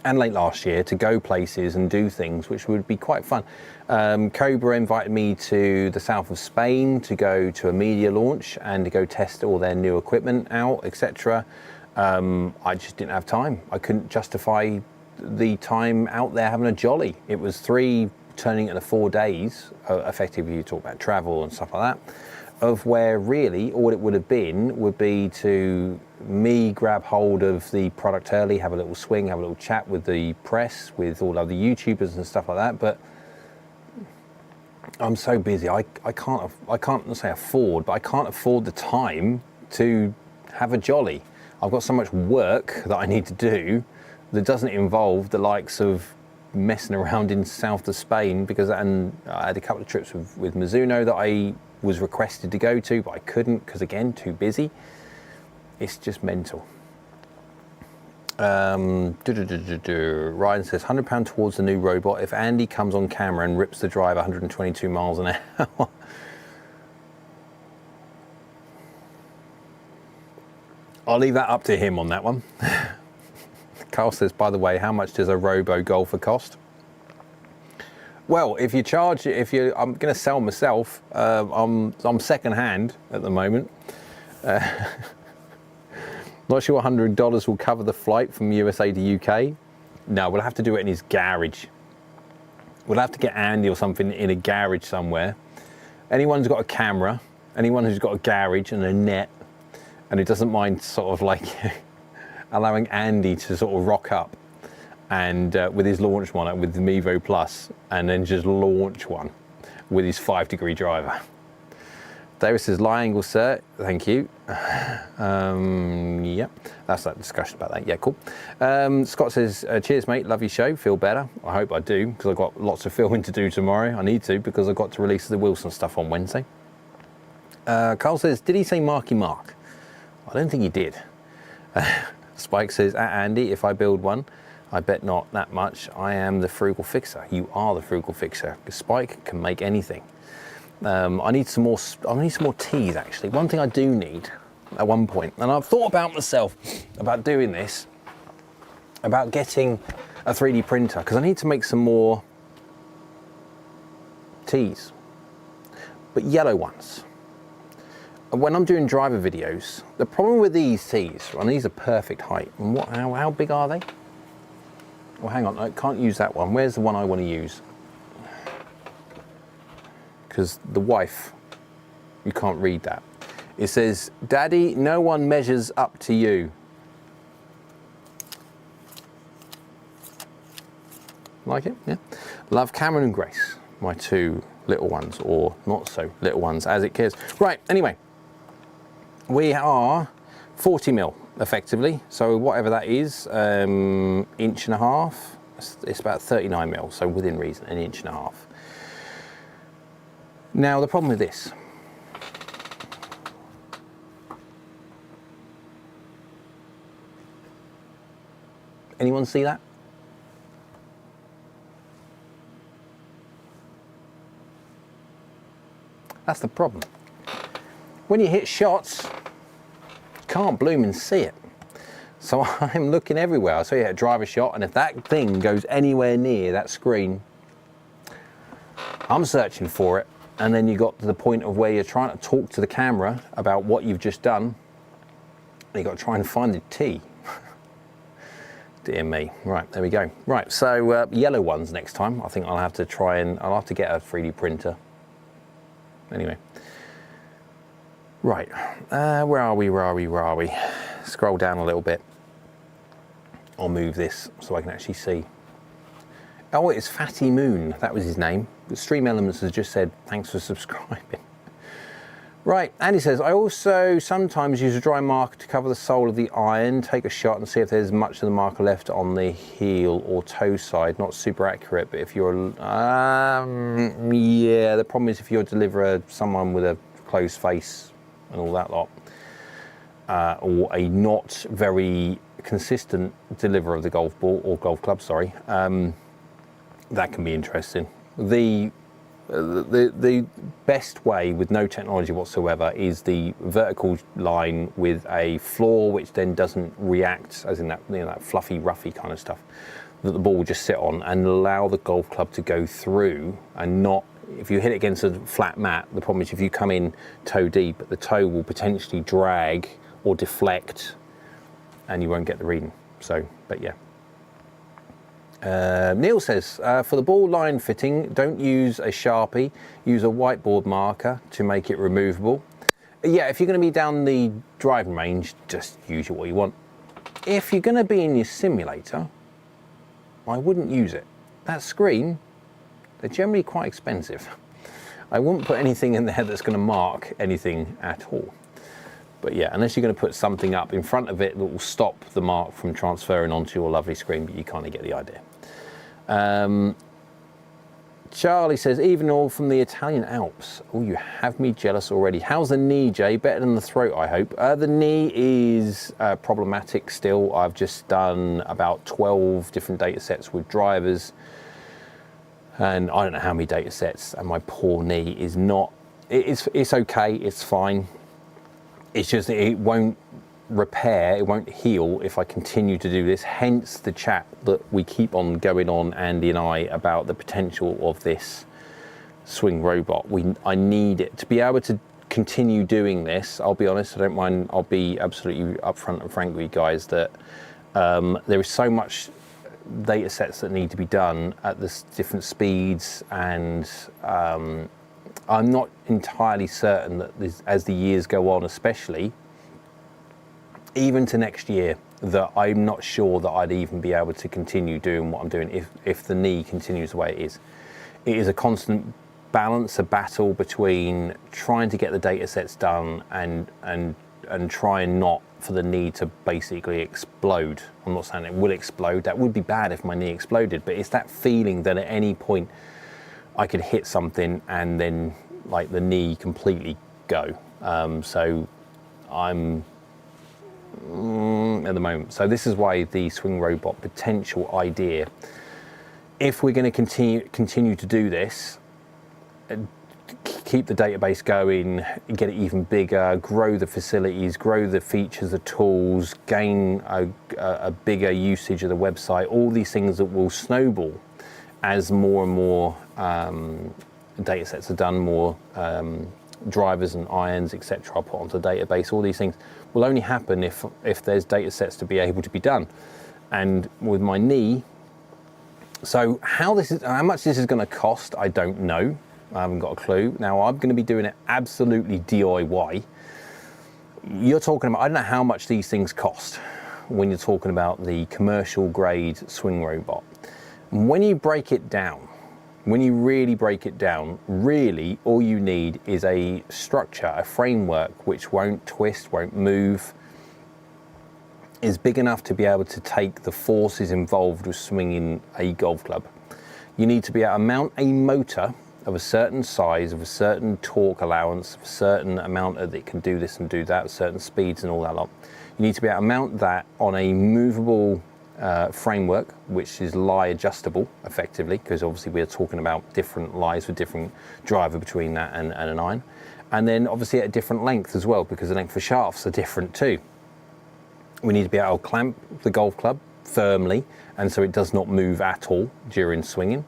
and late last year to go places and do things which would be quite fun. Cobra invited me to the south of Spain to go to a media launch and to go test all their new equipment out, etc. I just didn't have time. I couldn't justify the time out there having a jolly. It was 3 turning into 4 days, effectively you talk about travel and stuff like that, of where really all it would have been would be to me grab hold of the product early, have a little swing, have a little chat with the press, with all other YouTubers and stuff like that. But I'm so busy, I can't say afford, but I can't afford the time to have a jolly. I've got so much work that I need to do that doesn't involve the likes of messing around in south of Spain, because and I had a couple of trips with Mizuno that I was requested to go to, but I couldn't because again, too busy. It's just mental. Ryan says £100 towards the new robot if Andy comes on camera and rips the drive 122 miles an hour. I'll leave that up to him on that one. Carl says, by the way, how much does a robo golfer cost? Well, if you charge, I'm going to sell myself. I'm second hand at the moment. Not sure $100 will cover the flight from USA to UK. No, we'll have to do it in his garage. We'll have to get Andy or something in a garage somewhere. Anyone who's got a camera, anyone who's got a garage and a net, and who doesn't mind sort of like allowing Andy to sort of rock up and with his launch one, with the Mevo Plus, and then just launch one with his 5-degree driver. David says, lie angle, sir. Thank you. Yeah, that's that discussion about that. Yeah, cool. Scott says, cheers, mate. Love your show. Feel better. I hope I do, because I've got lots of filming to do tomorrow. I need to, because I've got to release the Wilson stuff on Wednesday. Carl says, did he say Marky Mark? I don't think he did. Spike says, Andy, if I build one, I bet not that much. I am the frugal fixer. You are the frugal fixer. Spike can make anything. I need some more teas, actually. One thing I do need at one point, and I've thought about myself about doing this, about getting a 3D printer, because I need to make some more teas, but yellow ones. When I'm doing driver videos, the problem with these tees, and these are perfect height, and how big are they? Well, hang on, I can't use that one. Where's the one I want to use? Because the wife, you can't read that. It says, Daddy, no one measures up to you. Like it? Yeah. Love, Cameron and Grace, my 2 little ones, or not so little ones, as it cares. Right, anyway, we are 40 mil effectively. So whatever that is, 1.5 inches, it's about 39 mil. So within reason, 1.5 inches. Now the problem with this, anyone see that? That's the problem. When you hit shots, you can't bloom and see it. So I'm looking everywhere. So you hit a driver shot, and if that thing goes anywhere near that screen, I'm searching for it. And then you got to the point of where you're trying to talk to the camera about what you've just done, and you've got to try and find the tee. Dear me. Right, there we go. Right, so yellow ones next time. I think I'll have to get a 3D printer. Anyway. Right, where are we? Scroll down a little bit. I'll move this so I can actually see. Oh, it's Fatty Moon, that was his name. The Stream Elements has just said, thanks for subscribing. Right, Andy says, I also sometimes use a dry marker to cover the sole of the iron, take a shot and see if there's much of the marker left on the heel or toe side. Not super accurate, but if you're, yeah, the problem is if you're someone with a closed face and all that lot, or a not very consistent deliverer of the golf ball, or golf club, sorry, that can be interesting. The The best way with no technology whatsoever is the vertical line with a floor which then doesn't react, as in that, that fluffy, roughy kind of stuff that the ball will just sit on, and allow the golf club to go through and not. If you hit it against a flat mat, the problem is if you come in toe deep, the toe will potentially drag or deflect and you won't get the reading. So, but yeah. Neil says, for the ball line fitting, don't use a Sharpie, use a whiteboard marker to make it removable. Yeah, if you're going to be down the driving range, just use what you want. If you're going to be in your simulator, I wouldn't use it. That screen, they're generally quite expensive. I wouldn't put anything in there that's going to mark anything at all. But yeah, unless you're going to put something up in front of it that will stop the mark from transferring onto your lovely screen, but you kind of get the idea. Charlie says, even all from the Italian Alps. Oh, you have me jealous already. How's the knee, Jay? Better than the throat, I hope. The knee is problematic still. I've just done about 12 different data sets with drivers. And I don't know how many data sets, and my poor knee is not, it's okay, it's fine. It's just, it won't repair, it won't heal if I continue to do this. Hence the chat that we keep on going on, Andy and I, about the potential of this swing robot. I need it to be able to continue doing this. I'll be honest, I don't mind, I'll be absolutely upfront and frank with you guys that there is so much data sets that need to be done at the different speeds, and I'm not entirely certain that as the years go on, especially even to next year, that I'm not sure that I'd even be able to continue doing what I'm doing if the knee continues the way it is. It is a constant balance, a battle between trying to get the data sets done and trying not for the knee to basically explode. I'm not saying it will explode. That would be bad if my knee exploded, but it's that feeling that at any point I could hit something and then like the knee completely go. So I'm at the moment. So this is why the swing robot potential idea, if we're going to continue to do this, keep the database going, get it even bigger, grow the facilities, grow the features, the tools, gain a bigger usage of the website, all these things that will snowball as more and more data sets are done, more drivers and irons, etc. are put onto the database. All these things will only happen if there's data sets to be able to be done. And with my knee, so how much this is going to cost, I don't know. I haven't got a clue. Now I'm going to be doing it absolutely DIY. You're talking about, I don't know how much these things cost when you're talking about the commercial grade swing robot. When you break it down, when you really break it down, really all you need is a structure, a framework which won't twist, won't move, is big enough to be able to take the forces involved with swinging a golf club. You need to be able to mount a motor of a certain size, of a certain torque allowance, of a certain amount that it can do this and do that, certain speeds and all that lot. You need to be able to mount that on a movable framework, which is lie adjustable effectively, because obviously we're talking about different lies with different driver between that and an iron. And then obviously at a different length as well, because the length of shafts are different too. We need to be able to clamp the golf club firmly, and so it does not move at all during swinging.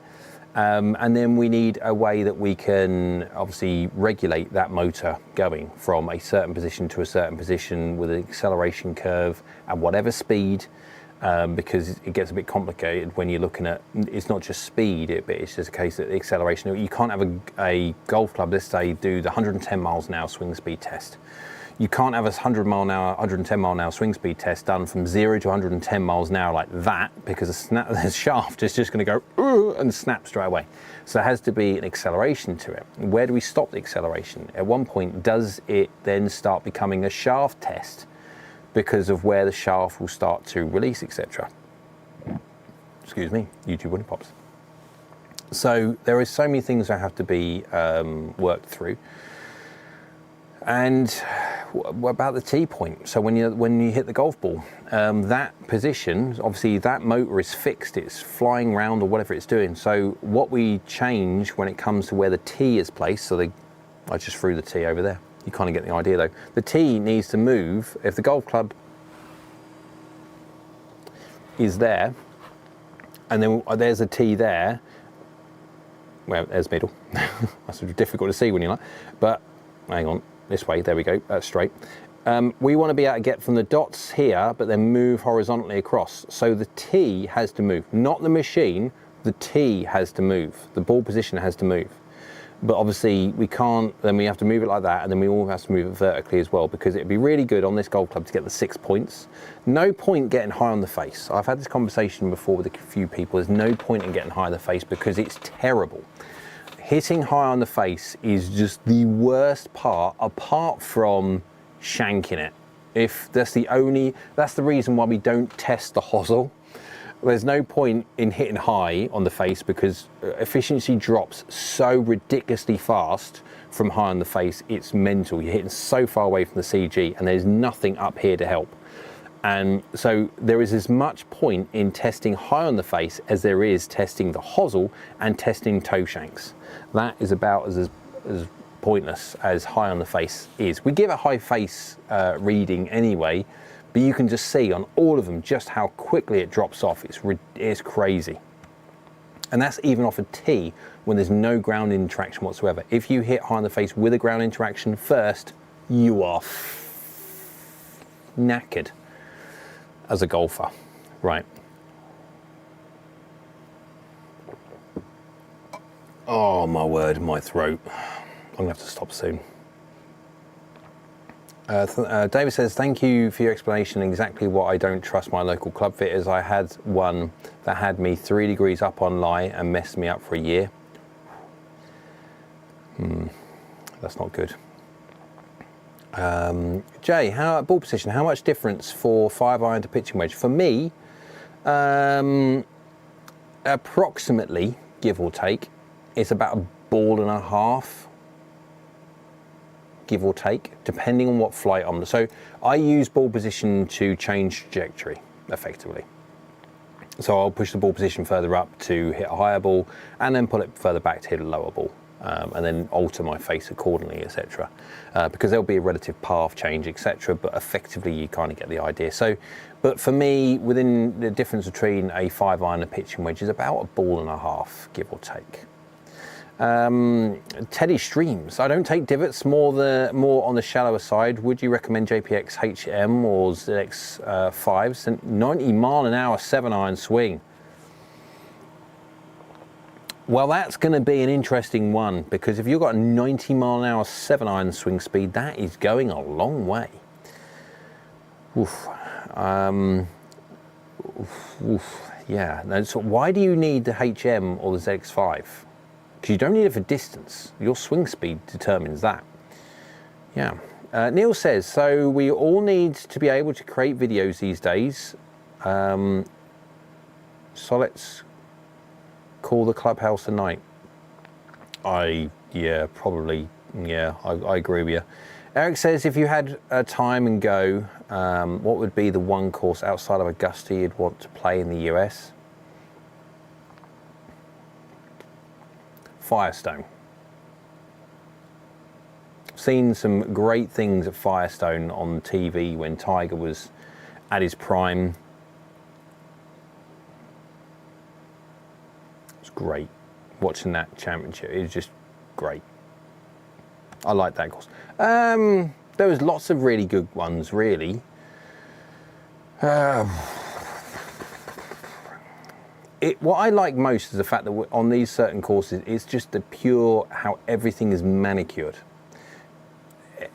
And then we need a way that we can obviously regulate that motor going from a certain position to a certain position with an acceleration curve at whatever speed, because it gets a bit complicated when you're looking at, it's not just speed, but it's just a case of the acceleration. You can't have a golf club, let's say, do the 110 miles an hour swing speed test. You can't have a 110 mile an hour swing speed test done from 0 to 110 miles an hour like that, because the shaft is just going to go and snap straight away. So there has to be an acceleration to it. Where do we stop the acceleration? At one point, does it then start becoming a shaft test because of where the shaft will start to release, etc.? Excuse me, YouTube wooden pops. So there is so many things that have to be worked through. And what about the tee point? So when you hit the golf ball, that position, obviously that motor is fixed, it's flying around or whatever it's doing. So what we change when it comes to where the tee is placed, so I just threw the tee over there. You kind of get the idea though. The tee needs to move. If the golf club is there, and then there's a tee there, well, there's middle. That's sort of difficult to see when you're like, but hang on. This way, there we go, that's straight. We want to be able to get from the dots here, but then move horizontally across. So the tee has to move, not the machine, the tee has to move. The ball position has to move. But obviously we can't, then we have to move it like that, and then we all have to move it vertically as well, because it'd be really good on this golf club to get the 6 points. No point getting high on the face. I've had this conversation before with a few people. There's no point in getting high on the face because it's terrible. Hitting high on the face is just the worst part, apart from shanking it. If that's the reason why we don't test the hosel. There's no point in hitting high on the face because efficiency drops so ridiculously fast from high on the face, it's mental. You're hitting so far away from the CG and there's nothing up here to help. And so there is as much point in testing high on the face as there is testing the hosel and testing toe shanks. That is about as pointless as high on the face is. We give a high face reading anyway, but you can just see on all of them just how quickly it drops off. It's crazy. And that's even off a tee when there's no ground interaction whatsoever. If you hit high on the face with a ground interaction first, you are knackered as a golfer. Right. Oh my word, my throat. I'm gonna have to stop soon. David says, thank you for your explanation. Exactly what I don't trust my local club fitters. I had one that had me 3 degrees up on lie and messed me up for a year. That's not good. Jay, ball position, how much difference for 5-iron to pitching wedge? For me, approximately, give or take, it's about a ball and a half, give or take, depending on what flight I'm on. So I use ball position to change trajectory, effectively. So I'll push the ball position further up to hit a higher ball, and then pull it further back to hit a lower ball. And then alter my face accordingly, etc. Because there'll be a relative path change, etc. But effectively, you kind of get the idea. So, but for me, within the difference between a 5-iron and a pitching wedge is about a ball and a half, give or take. Teddy Streams, I don't take divots, more on the shallower side. Would you recommend JPX HM or ZX5s? 90 mile an hour 7-iron swing. Well, that's going to be an interesting one, because if you've got a 90 mile an hour 7-iron swing speed, that is going a long way. Oof. Yeah. Now, so why do you need the HM or the ZX5? Because you don't need it for distance. Your swing speed determines that. Yeah. Neil says, so we all need to be able to create videos these days. So let's call the clubhouse a night. Probably, I agree with you. Eric says, if you had time and go, what would be the one course outside of Augusta you'd want to play in the US? Firestone. Seen some great things at Firestone on TV when Tiger was at his prime. It's great. Watching that championship is just great. I like that course. There was lots of really good ones, really. What I like most is the fact that on these certain courses, it's just the pure how everything is manicured.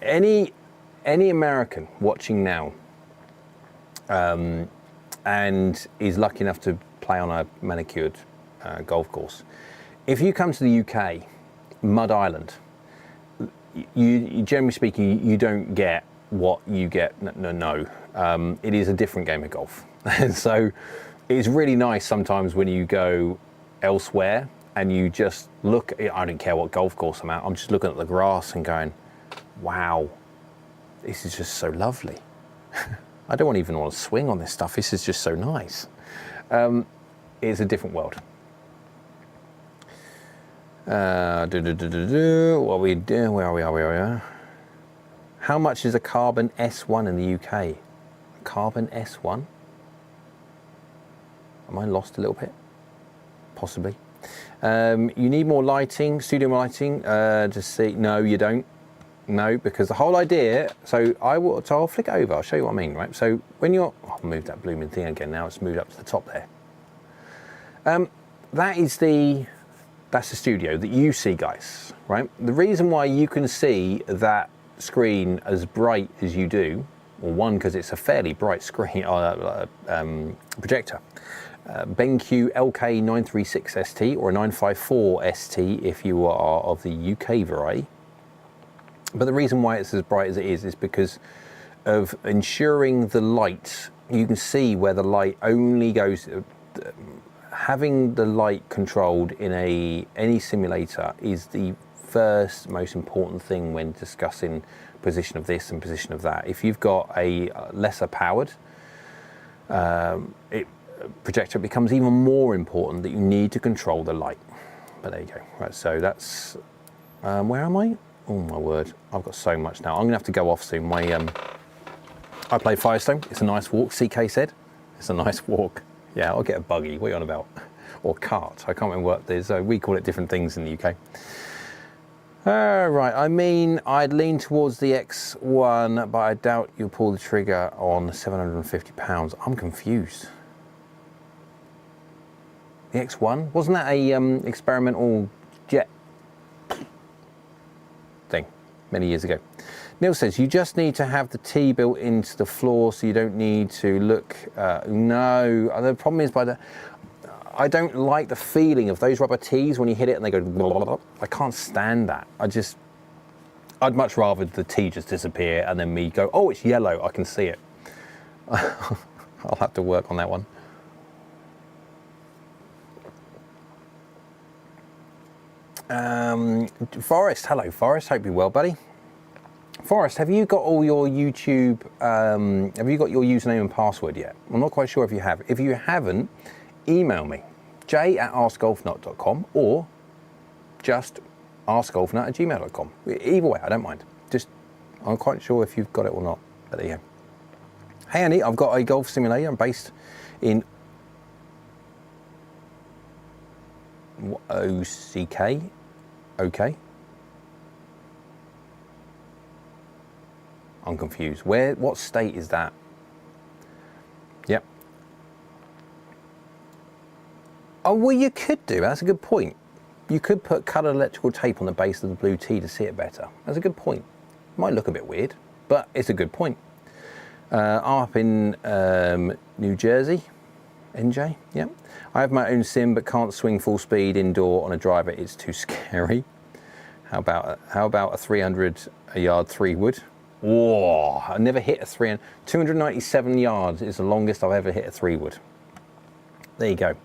Any American watching now and is lucky enough to play on a manicured golf course, if you come to the UK, Mud Island, you generally speaking, you don't get what you get. No. It is a different game of golf. So it's really nice sometimes when you go elsewhere and you just look, I don't care what golf course I'm at, I'm just looking at the grass and going, wow, this is just so lovely. I don't even want to swing on this stuff. This is just so nice. It's a different world. What are we doing? Where are we? How much is a Carbon S1 in the UK? A Carbon S1? Am I lost a little bit? Possibly. You need more lighting, studio lighting. Just see. No, you don't. No, because the whole idea. So I'll flick it over. I'll show you what I mean. Right. So when you're, I'll move that blooming thing again. Now it's moved up to the top there. That's the studio that you see, guys. Right. The reason why you can see that screen as bright as you do, or one, because it's a fairly bright screen projector. BenQ LK936ST or a 954ST if you are of the UK variety. But the reason why it's as bright as it is because of ensuring the light. You can see where the light only goes. Having the light controlled in any simulator is the first most important thing when discussing position of this and position of that. If you've got a lesser powered projector, it becomes even more important that you need to control the light. But there you go. Right, so that's where am I? Oh my word, I've got so much now. I'm gonna have to go off soon. I play Firestone. It's a nice walk. CK said it's a nice walk. Yeah, I'll get a buggy. What are you on about? Or cart. I can't remember what it is. We call it different things in the UK. Right, I mean, I'd lean towards the X1, but I doubt you'll pull the trigger on £750. I'm confused. The X1? Wasn't that a experimental jet thing many years ago? Neil says, you just need to have the T built into the floor so you don't need to look. No, the problem is I don't like the feeling of those rubber T's when you hit it and they go blah, blah, blah. I can't stand that. I'd much rather the T just disappear and then me go, oh, it's yellow, I can see it. I'll have to work on that one. Forrest, hello Forrest, hope you're well, buddy. Forrest, have you got all your YouTube, have you got your username and password yet? I'm not quite sure if you have. If you haven't, email me, j@askgolfnut.com or just askgolfnut@gmail.com. Either way, I don't mind. I'm quite sure if you've got it or not, but there you go. Hey Andy, I've got a golf simulator. I'm based in OCK. Okay. I'm confused. What state is that? Yep. Oh, well, you could do. That's a good point. You could put coloured electrical tape on the base of the blue tee to see it better. That's a good point. Might look a bit weird, but it's a good point. Up in New Jersey, NJ. Yep. I have my own sim, but can't swing full speed indoor on a driver. It's too scary. How about a 300-yard 3-wood? Whoa, I never hit a 297 yards is the longest I've ever hit a 3-wood. There you go.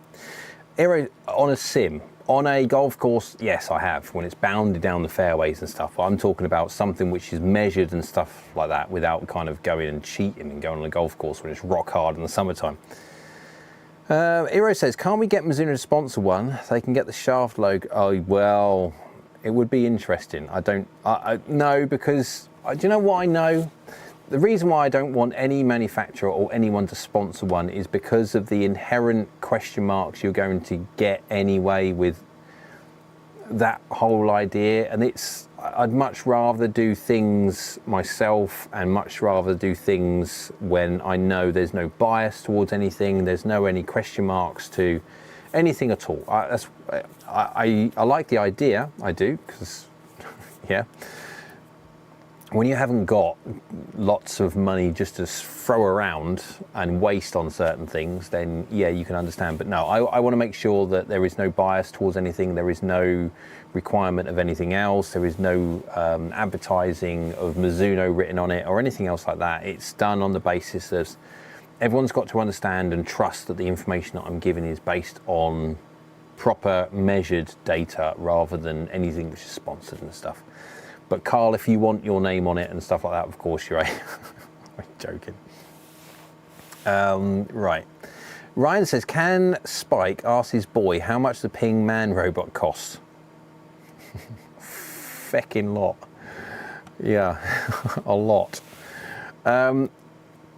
Aero on a sim, on a golf course, yes, I have, when it's bounded down the fairways and stuff. But I'm talking about something which is measured and stuff like that without kind of going and cheating and going on a golf course when it's rock hard in the summertime. Eero says, can't we get Mizuno to sponsor one? They can get the shaft logo. Oh, well, it would be interesting. No, because do you know what I know? The reason why I don't want any manufacturer or anyone to sponsor one is because of the inherent question marks you're going to get anyway with that whole idea. And I'd much rather do things myself and much rather do things when I know there's no bias towards anything, there's any question marks to anything at all. I like the idea, I do, because yeah. When you haven't got lots of money just to throw around and waste on certain things, then yeah, you can understand. But no, I want to make sure that there is no bias towards anything. There is no requirement of anything else. There is no advertising of Mizuno written on it or anything else like that. It's done on the basis that everyone's got to understand and trust that the information that I'm giving is based on proper measured data rather than anything which is sponsored and stuff. But Carl, if you want your name on it and stuff like that, of course you're right. I'm joking. Right. Ryan says, can Spike ask his boy how much the Ping Man robot costs? Feckin' lot. Yeah, a lot.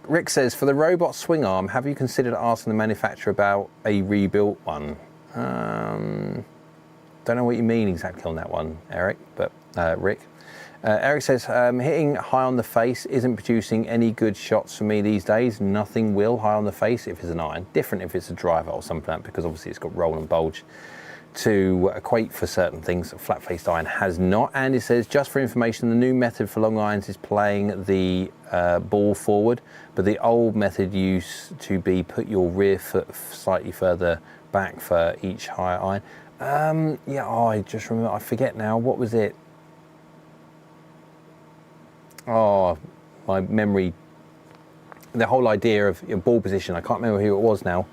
Rick says, for the robot swing arm, have you considered asking the manufacturer about a rebuilt one? Don't know what you mean exactly on that one, Eric, but Rick. Eric says, hitting high on the face isn't producing any good shots for me these days. Nothing will high on the face if it's an iron. Different if it's a driver or something like that, because obviously it's got roll and bulge to equate for certain things. A flat-faced iron has not. And it says, just for information, the new method for long irons is playing the ball forward, but the old method used to be put your rear foot slightly further back for each higher iron. Yeah, oh, I just remember, I forget now, what was it? Oh, my memory, the whole idea of your ball position, I can't remember who it was now.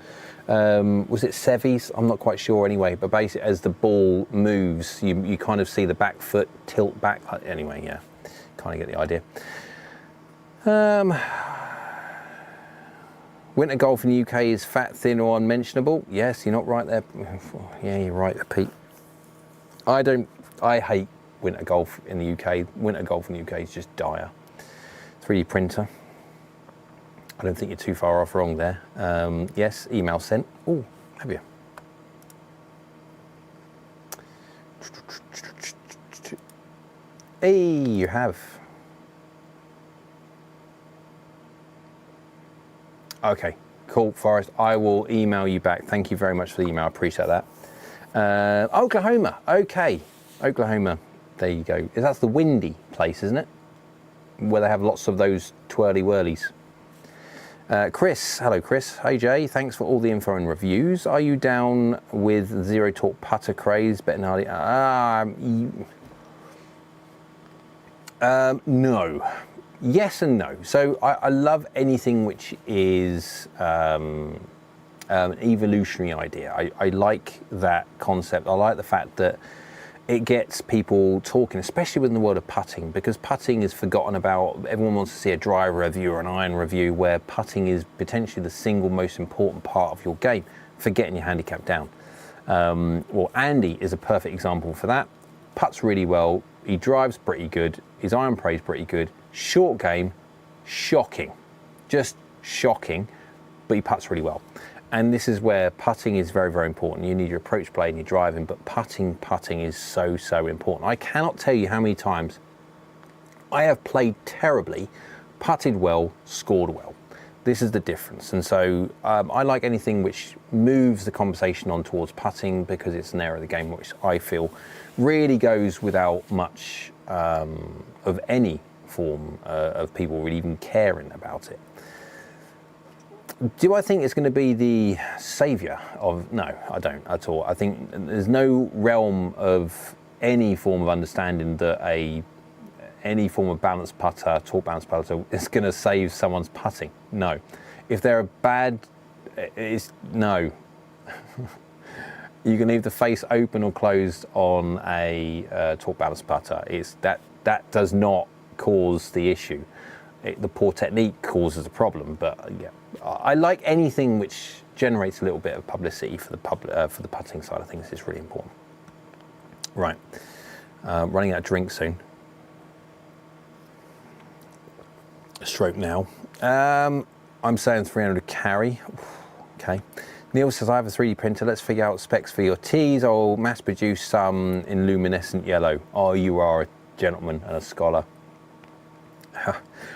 Was it Sevy's? I'm not quite sure anyway, but basically as the ball moves, you kind of see the back foot tilt back. Anyway, yeah, kind of get the idea. Winter golf in the UK is fat, thin or unmentionable. Yes, you're not right there. Yeah, you're right there, Pete. I hate winter golf in the UK. Winter golf in the UK is just dire. 3D printer. I don't think you're too far off wrong there. Yes, email sent. Oh, have you? Hey, you have. Okay, cool, Forrest. I will email you back. Thank you very much for the email. I appreciate that. Oklahoma. Okay, Oklahoma. There you go. That's the windy place, isn't it? Where they have lots of those twirly whirlies. Chris, hello Chris. Hey Jay, thanks for all the info and reviews. Are you down with Zero Torque putter craze? Bettinardi? No. Yes and no. So I love anything which is an evolutionary idea. I like that concept. I like the fact that it gets people talking, especially within the world of putting, because putting is forgotten about. Everyone wants to see a driver review or an iron review, where putting is potentially the single most important part of your game for getting your handicap down. Well, Andy is a perfect example for that. Putts really well, he drives pretty good, his iron play is pretty good, short game, shocking, just shocking, but he putts really well. And this is where putting is very, very important. You need your approach play and your driving, but putting is so, so important. I cannot tell you how many times I have played terribly, putted well, scored well. This is the difference. And so I like anything which moves the conversation on towards putting, because it's an area of the game which I feel really goes without much of any form of people really even caring about it. Do I think it's going to be the saviour of? No, I don't at all. I think there's no realm of any form of understanding that any form of balanced putter, torque balanced putter, is going to save someone's putting. No. If they're a bad, it's no. You can leave the face open or closed on a torque balanced putter. It's that does not cause the issue. The poor technique causes a problem, but yeah, I like anything which generates a little bit of publicity for the putting side of things. Is really important. Right, running out of drink soon. Stroke now. I'm saying 300 carry. Okay. Neil says, I have a 3D printer. Let's figure out specs for your tees. I'll mass produce some in luminescent yellow. Oh, you are a gentleman and a scholar.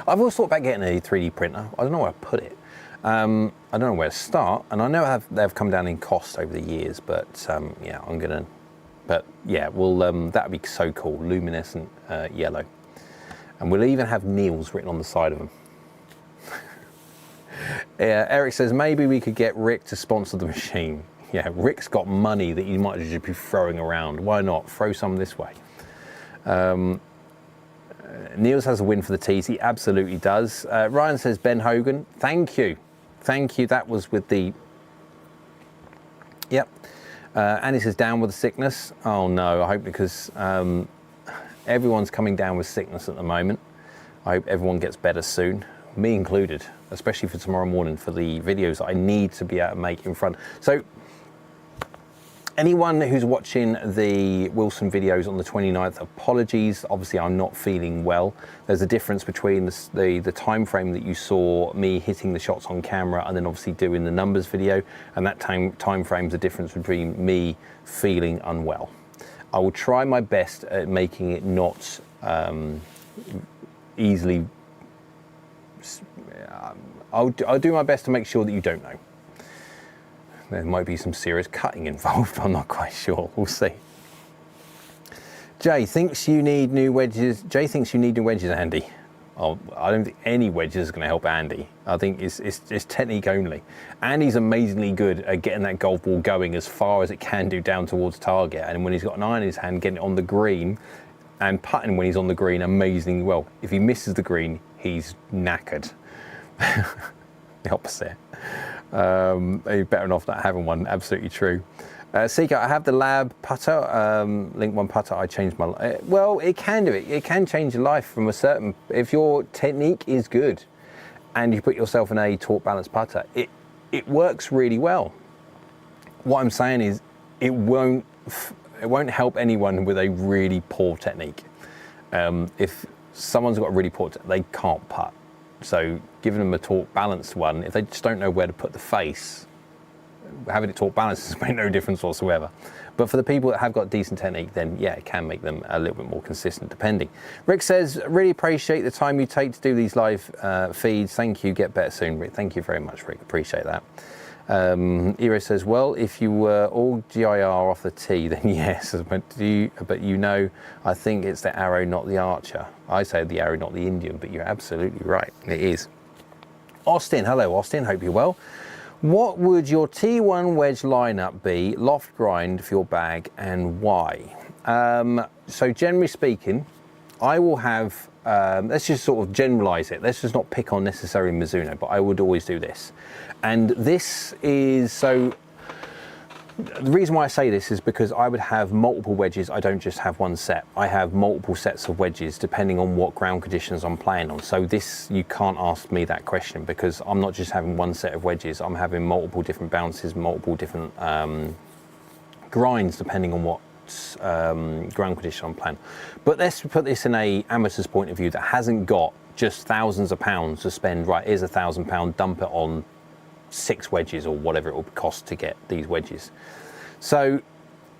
I've always thought about getting a 3D printer. I don't know where to put it. I don't know where to start, and I know they've come down in cost over the years, but yeah, I'm gonna. But yeah, well, that'd be so cool, luminescent yellow, and we'll even have Neil's written on the side of them. Eric says maybe we could get Rick to sponsor the machine. Yeah, Rick's got money that you might just be throwing around. Why not throw some this way? Niels has a win for the tees. He absolutely does. Ryan says Ben Hogan. Thank you. Thank you. That was with the... Yep. Annie says down with the sickness. Oh no, I hope, because Everyone's coming down with sickness at the moment. I hope everyone gets better soon, me included, especially for tomorrow morning for the videos that I need to be able to make in front. So anyone who's watching the Wilson videos on the 29th, apologies. Obviously, I'm not feeling well. There's a difference between the time frame that you saw me hitting the shots on camera and then obviously doing the numbers video, and that time frame's the difference between me feeling unwell. I will try my best at making it not easily. I'll do my best to make sure that you don't know. There might be some serious cutting involved, I'm not quite sure, we'll see. Jay thinks you need new wedges. Jay thinks you need new wedges, Andy. Oh, I don't think any wedges is going to help Andy. I think it's technique only. Andy's amazingly good at getting that golf ball going as far as it can do down towards target, and when he's got an iron in his hand, getting it on the green and putting when he's on the green amazingly well. If he misses the green, he's knackered. The opposite. You're better off not having one, absolutely true. Seeker, I have the Lab putter, Link 1 putter. I changed my, well, it can do it. It can change your life from a certain, if your technique is good and you put yourself in a torque balance putter, it works really well. What I'm saying is it won't help anyone with a really poor technique. If someone's got a really poor technique, they can't putt. So giving them a torque balanced one, if they just don't know where to put the face, having it torque balanced has made no difference whatsoever. But for the people that have got decent technique, then yeah, it can make them a little bit more consistent depending. Rick says, really appreciate the time you take to do these live feeds. Thank you, get better soon, Rick. Thank you very much, Rick, appreciate that. Ero says, well, if you were all GIR off the tee, then yes, but you know, I think it's the arrow, not the archer. I say the arrow, not the Indian, but you're absolutely right, it is. Austin, hello Austin, hope you're well. What would your T1 wedge lineup be, loft grind for your bag, and why? So generally speaking, I will have, let's just sort of generalize it. Let's just not pick on necessarily Mizuno, but I would always do this. And this is, so the reason why I say this is because I would have multiple wedges. I don't just have one set. I have multiple sets of wedges depending on what ground conditions I'm playing on. So this, you can't ask me that question because I'm not just having one set of wedges. I'm having multiple different bounces, multiple different grinds depending on what ground condition I'm playing. But let's put this in a amateur's point of view that hasn't got just thousands of pounds to spend. Right, here's £1,000, dump it on 6 wedges or whatever it will cost to get these wedges. So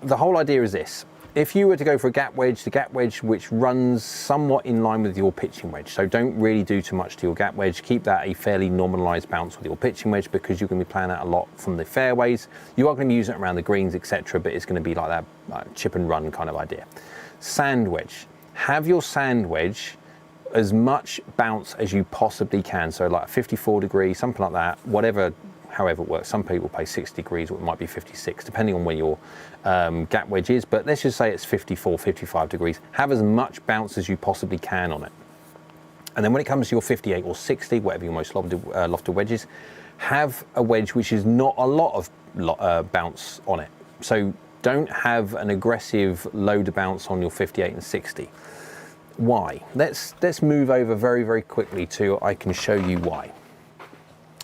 the whole idea is this: if you were to go for a gap wedge, the gap wedge which runs somewhat in line with your pitching wedge, so don't really do too much to your gap wedge, keep that a fairly normalized bounce with your pitching wedge because you're going to be playing out a lot from the fairways. You are going to be using it around the greens, etc., but it's going to be like that chip and run kind of idea. Sand wedge, have your sand wedge as much bounce as you possibly can, so like 54 degrees, something like that, whatever, however it works. Some people play 6 degrees, or it might be 56, depending on where your gap wedge is, but let's just say it's 54, 55 degrees. Have as much bounce as you possibly can on it. And then when it comes to your 58 or 60, whatever your most lofted wedge is, have a wedge which is not a lot of bounce on it. So don't have an aggressive load of bounce on your 58 and 60. Why? Let's move over very, very quickly to, I can show you why.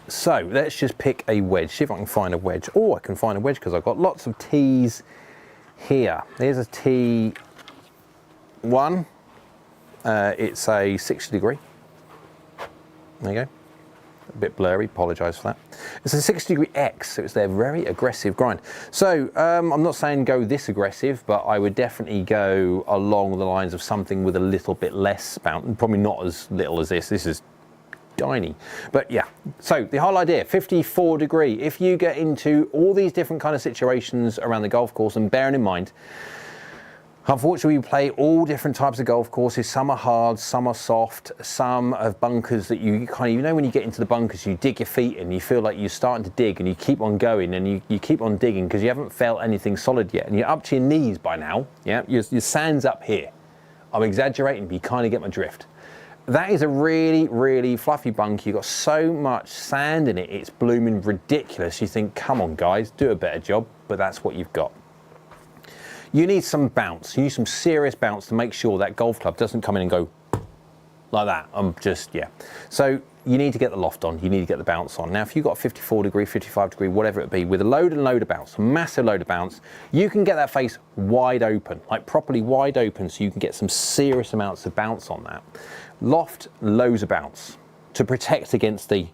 So let's just pick a wedge, see if I can find a wedge. Oh, I can find a wedge because I've got lots of tees here. There's a T1, it's a 60 degree. There you go. A bit blurry, apologise for that. It's a 60 degree X, so it's their very aggressive grind. So I'm not saying go this aggressive, but I would definitely go along the lines of something with a little bit less bounce, probably not as little as this. This is tiny, but yeah. So the whole idea, 54 degree. If you get into all these different kind of situations around the golf course, and bearing in mind, unfortunately, we play all different types of golf courses. Some are hard, some are soft, some have bunkers that you kind of, you know, when you get into the bunkers, you dig your feet in, you feel like you're starting to dig and you keep on going and you keep on digging because you haven't felt anything solid yet and you're up to your knees by now, yeah? Your sand's up here. I'm exaggerating, but you kind of get my drift. That is a really, really fluffy bunker. You've got so much sand in it, it's blooming ridiculous. You think, come on guys, do a better job, but that's what you've got. You need some bounce. You need some serious bounce to make sure that golf club doesn't come in and go like that. So you need to get the loft on, you need to get the bounce on. Now, if you've got a 54 degree, 55 degree, whatever it be, with a load of bounce, a massive load of bounce, you can get that face wide open, like properly wide open, so you can get some serious amounts of bounce on that. Loft, loads of bounce to protect against it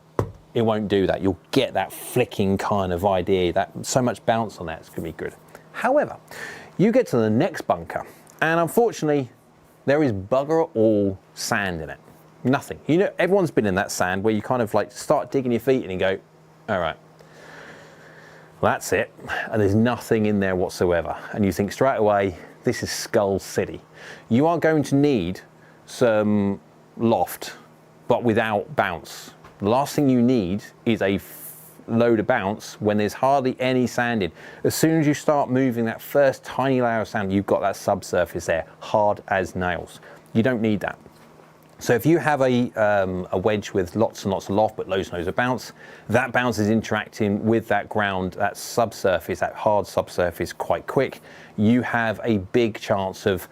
won't do that. You'll get that flicking kind of idea, that so much bounce on that, it's gonna be good. However, you get to the next bunker, and unfortunately, there is bugger all sand in it. Nothing. You know, everyone's been in that sand where you kind of like start digging your feet in and go, all right, well, that's it. And there's nothing in there whatsoever. And you think straight away, this is Skull City. You are going to need some loft, but without bounce. The last thing you need is a load of bounce when there's hardly any sand in. As soon as you start moving that first tiny layer of sand, you've got that subsurface there, hard as nails. You don't need that. So if you have a wedge with lots and lots of loft but loads and loads of bounce, that bounce is interacting with that ground, that subsurface, that hard subsurface quite quick. You have a big chance of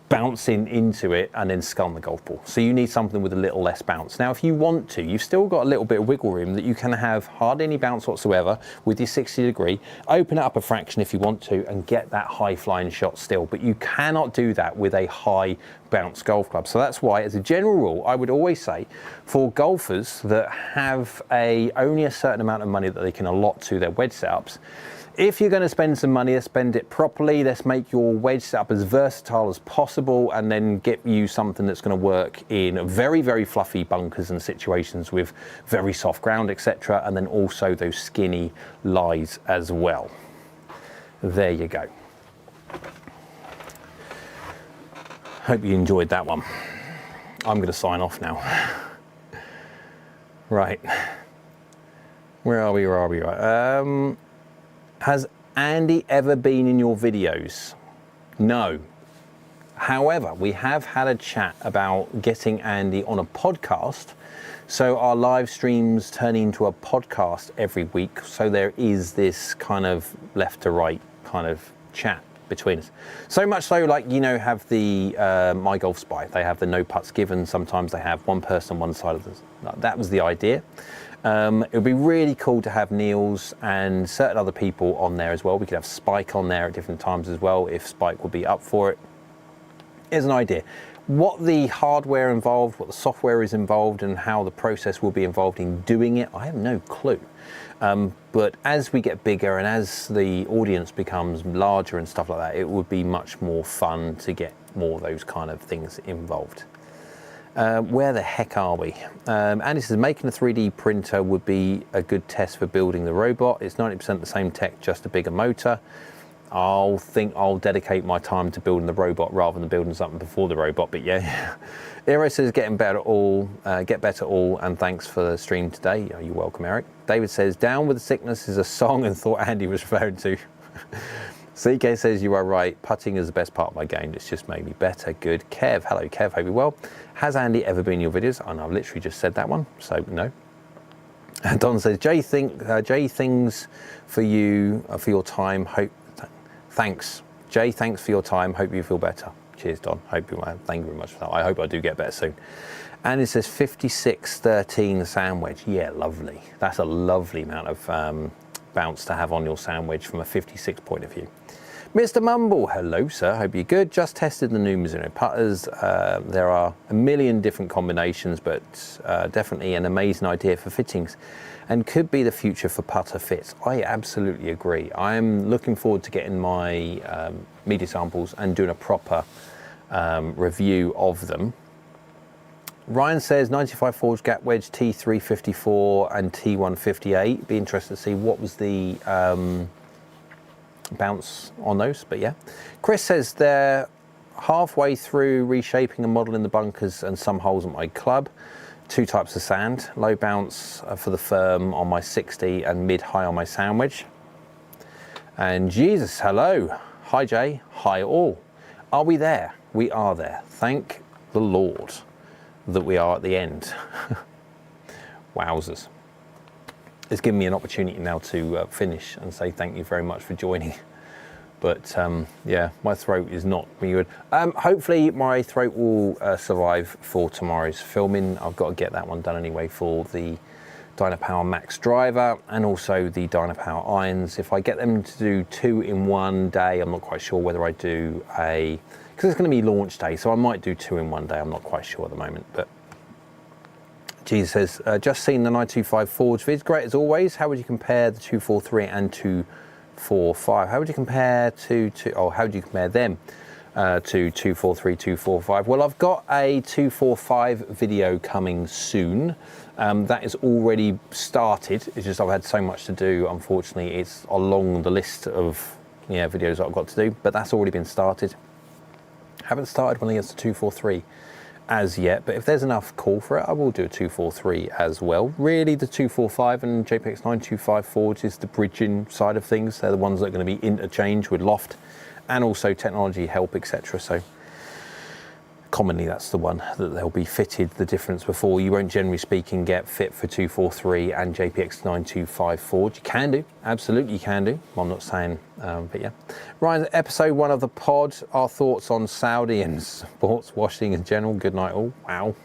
bouncing into it and then sculling the golf ball. So you need something with a little less bounce. Now, if you want to, you've still got a little bit of wiggle room that you can have hardly any bounce whatsoever with your 60 degree, open it up a fraction if you want to and get that high flying shot still, but you cannot do that with a high bounce golf club. So that's why, as a general rule, I would always say for golfers that have only a certain amount of money that they can allot to their wedge setups, if you're going to spend some money, let's spend it properly. Let's make your wedge setup as versatile as possible and then get you something that's going to work in very, very fluffy bunkers and situations with very soft ground, etc. And then also those skinny lies as well. There you go. Hope you enjoyed that one. I'm going to sign off now. Right. Where are we? Right. Has Andy ever been in your videos? No. However, we have had a chat about getting Andy on a podcast. So our live streams turn into a podcast every week. So there is this kind of left to right kind of chat between us. So much so, like, you know, have the My Golf Spy. They have the no putts given. Sometimes they have one person on one side of this. That was the idea. It would be really cool to have Niels and certain other people on there as well. We could have Spike on there at different times as well, if Spike would be up for it. Here's an idea. What the hardware involved, what the software is involved, and how the process will be involved in doing it, I have no clue. But as we get bigger and as the audience becomes larger and stuff like that, it would be much more fun to get more of those kind of things involved. Where the heck are we? Andy says, making a 3D printer would be a good test for building the robot. It's 90% the same tech, just a bigger motor. I'll dedicate my time to building the robot rather than building something before the robot, but yeah. Eero says, get better all, and thanks for the stream today. You're welcome, Eric. David says, Down with the Sickness is a song and thought Andy was referring to. CK says, you are right, putting is the best part of my game, it's just made me better. Good. Kev, hello Kev, hope you're well. Has Andy ever been in your videos? And I've literally just said that one, so no. Don says, Jay, things for you, for your time, thanks. Jay, thanks for your time, hope you feel better. Cheers, Don, thank you very much for that. I hope I do get better soon. And it says 56-13 sand wedge. Yeah, lovely. That's a lovely amount of bounce to have on your sand wedge from a 56 point of view. Mr. Mumble, hello sir, hope you're good. Just tested the new Mizuno putters. There are a million different combinations, but definitely an amazing idea for fittings and could be the future for putter fits. I absolutely agree. I'm looking forward to getting my media samples and doing a proper review of them. Ryan says 95 forged gap wedge, T354 and T158. Be interested to see what was the bounce on those, but yeah. Chris says they're halfway through reshaping and modeling the bunkers and some holes at my club. 2 types of sand, low bounce for the firm on my 60 and mid-high on my sand wedge. And Jesus, hello. Hi Jay, hi all. Are we there? We are there. Thank the Lord that we are at the end. Wowzers. It's given me an opportunity now to finish and say thank you very much for joining. But yeah, my throat is not really good. Hopefully my throat will survive for tomorrow's filming. I've got to get that one done anyway for the Dynapower Max driver and also the Dynapower irons. If I get them to do 2 in 1 day, I'm not quite sure whether I do because it's going to be launch day, so I might do 2 in 1 day. I'm not quite sure at the moment, but Jesus says, just seen the 925 Forge vids, great as always. How would you compare the 243 and 245? How would you compare how do you compare them to 243, 245? Well, I've got a 245 video coming soon. That is already started. It's just I've had so much to do. Unfortunately, it's along the list of videos that I've got to do, but that's already been started. Haven't started when it gets to 243 as yet, but if there's enough call for it, I will do a 243 as well. Really, the 245 and JPX 925 Forge is the bridging side of things. They're the ones that are going to be interchanged with loft and also technology help, etc. So commonly that's the one that they'll be fitted the difference before. You won't, generally speaking, get fit for 243 and JPX 925 Forge. You can do, absolutely you can do. Well, I'm not saying, but yeah. Ryan, episode 1 of the pod, our thoughts on Saudi and sports washing in general. Good night all. Wow.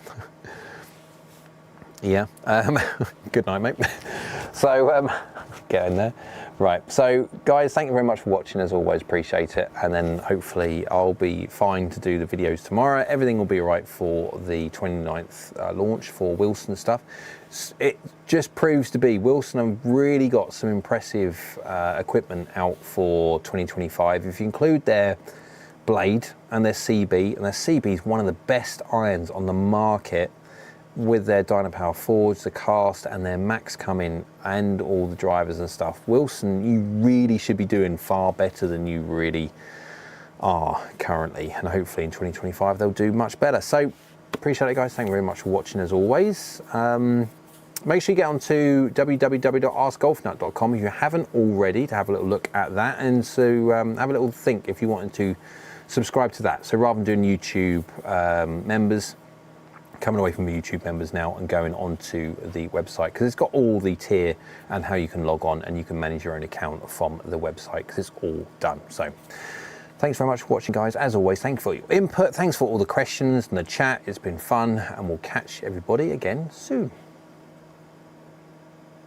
Yeah, good night, mate. So, get in there. Right, so guys, thank you very much for watching, as always, appreciate it. And then hopefully I'll be fine to do the videos tomorrow. Everything will be all right for the 29th launch for Wilson stuff. It just proves to be, Wilson have really got some impressive equipment out for 2025. If you include their blade and their CB, and their CB is one of the best irons on the market, with their Dynapower Forge, the cast, and their Max coming, and all the drivers and stuff. Wilson, you really should be doing far better than you really are currently, and hopefully in 2025 they'll do much better. So appreciate it, guys. Thank you very much for watching, as always. Make sure you get onto www.askgolfnut.com if you haven't already, to have a little look at that, and to have a little think if you wanted to subscribe to that. So rather than doing YouTube members, coming away from the YouTube members now and going onto the website, because it's got all the tier and how you can log on and you can manage your own account from the website, because it's all done. So thanks very much for watching, guys. As always, thank you for your input. Thanks for all the questions and the chat. It's been fun, and we'll catch everybody again soon.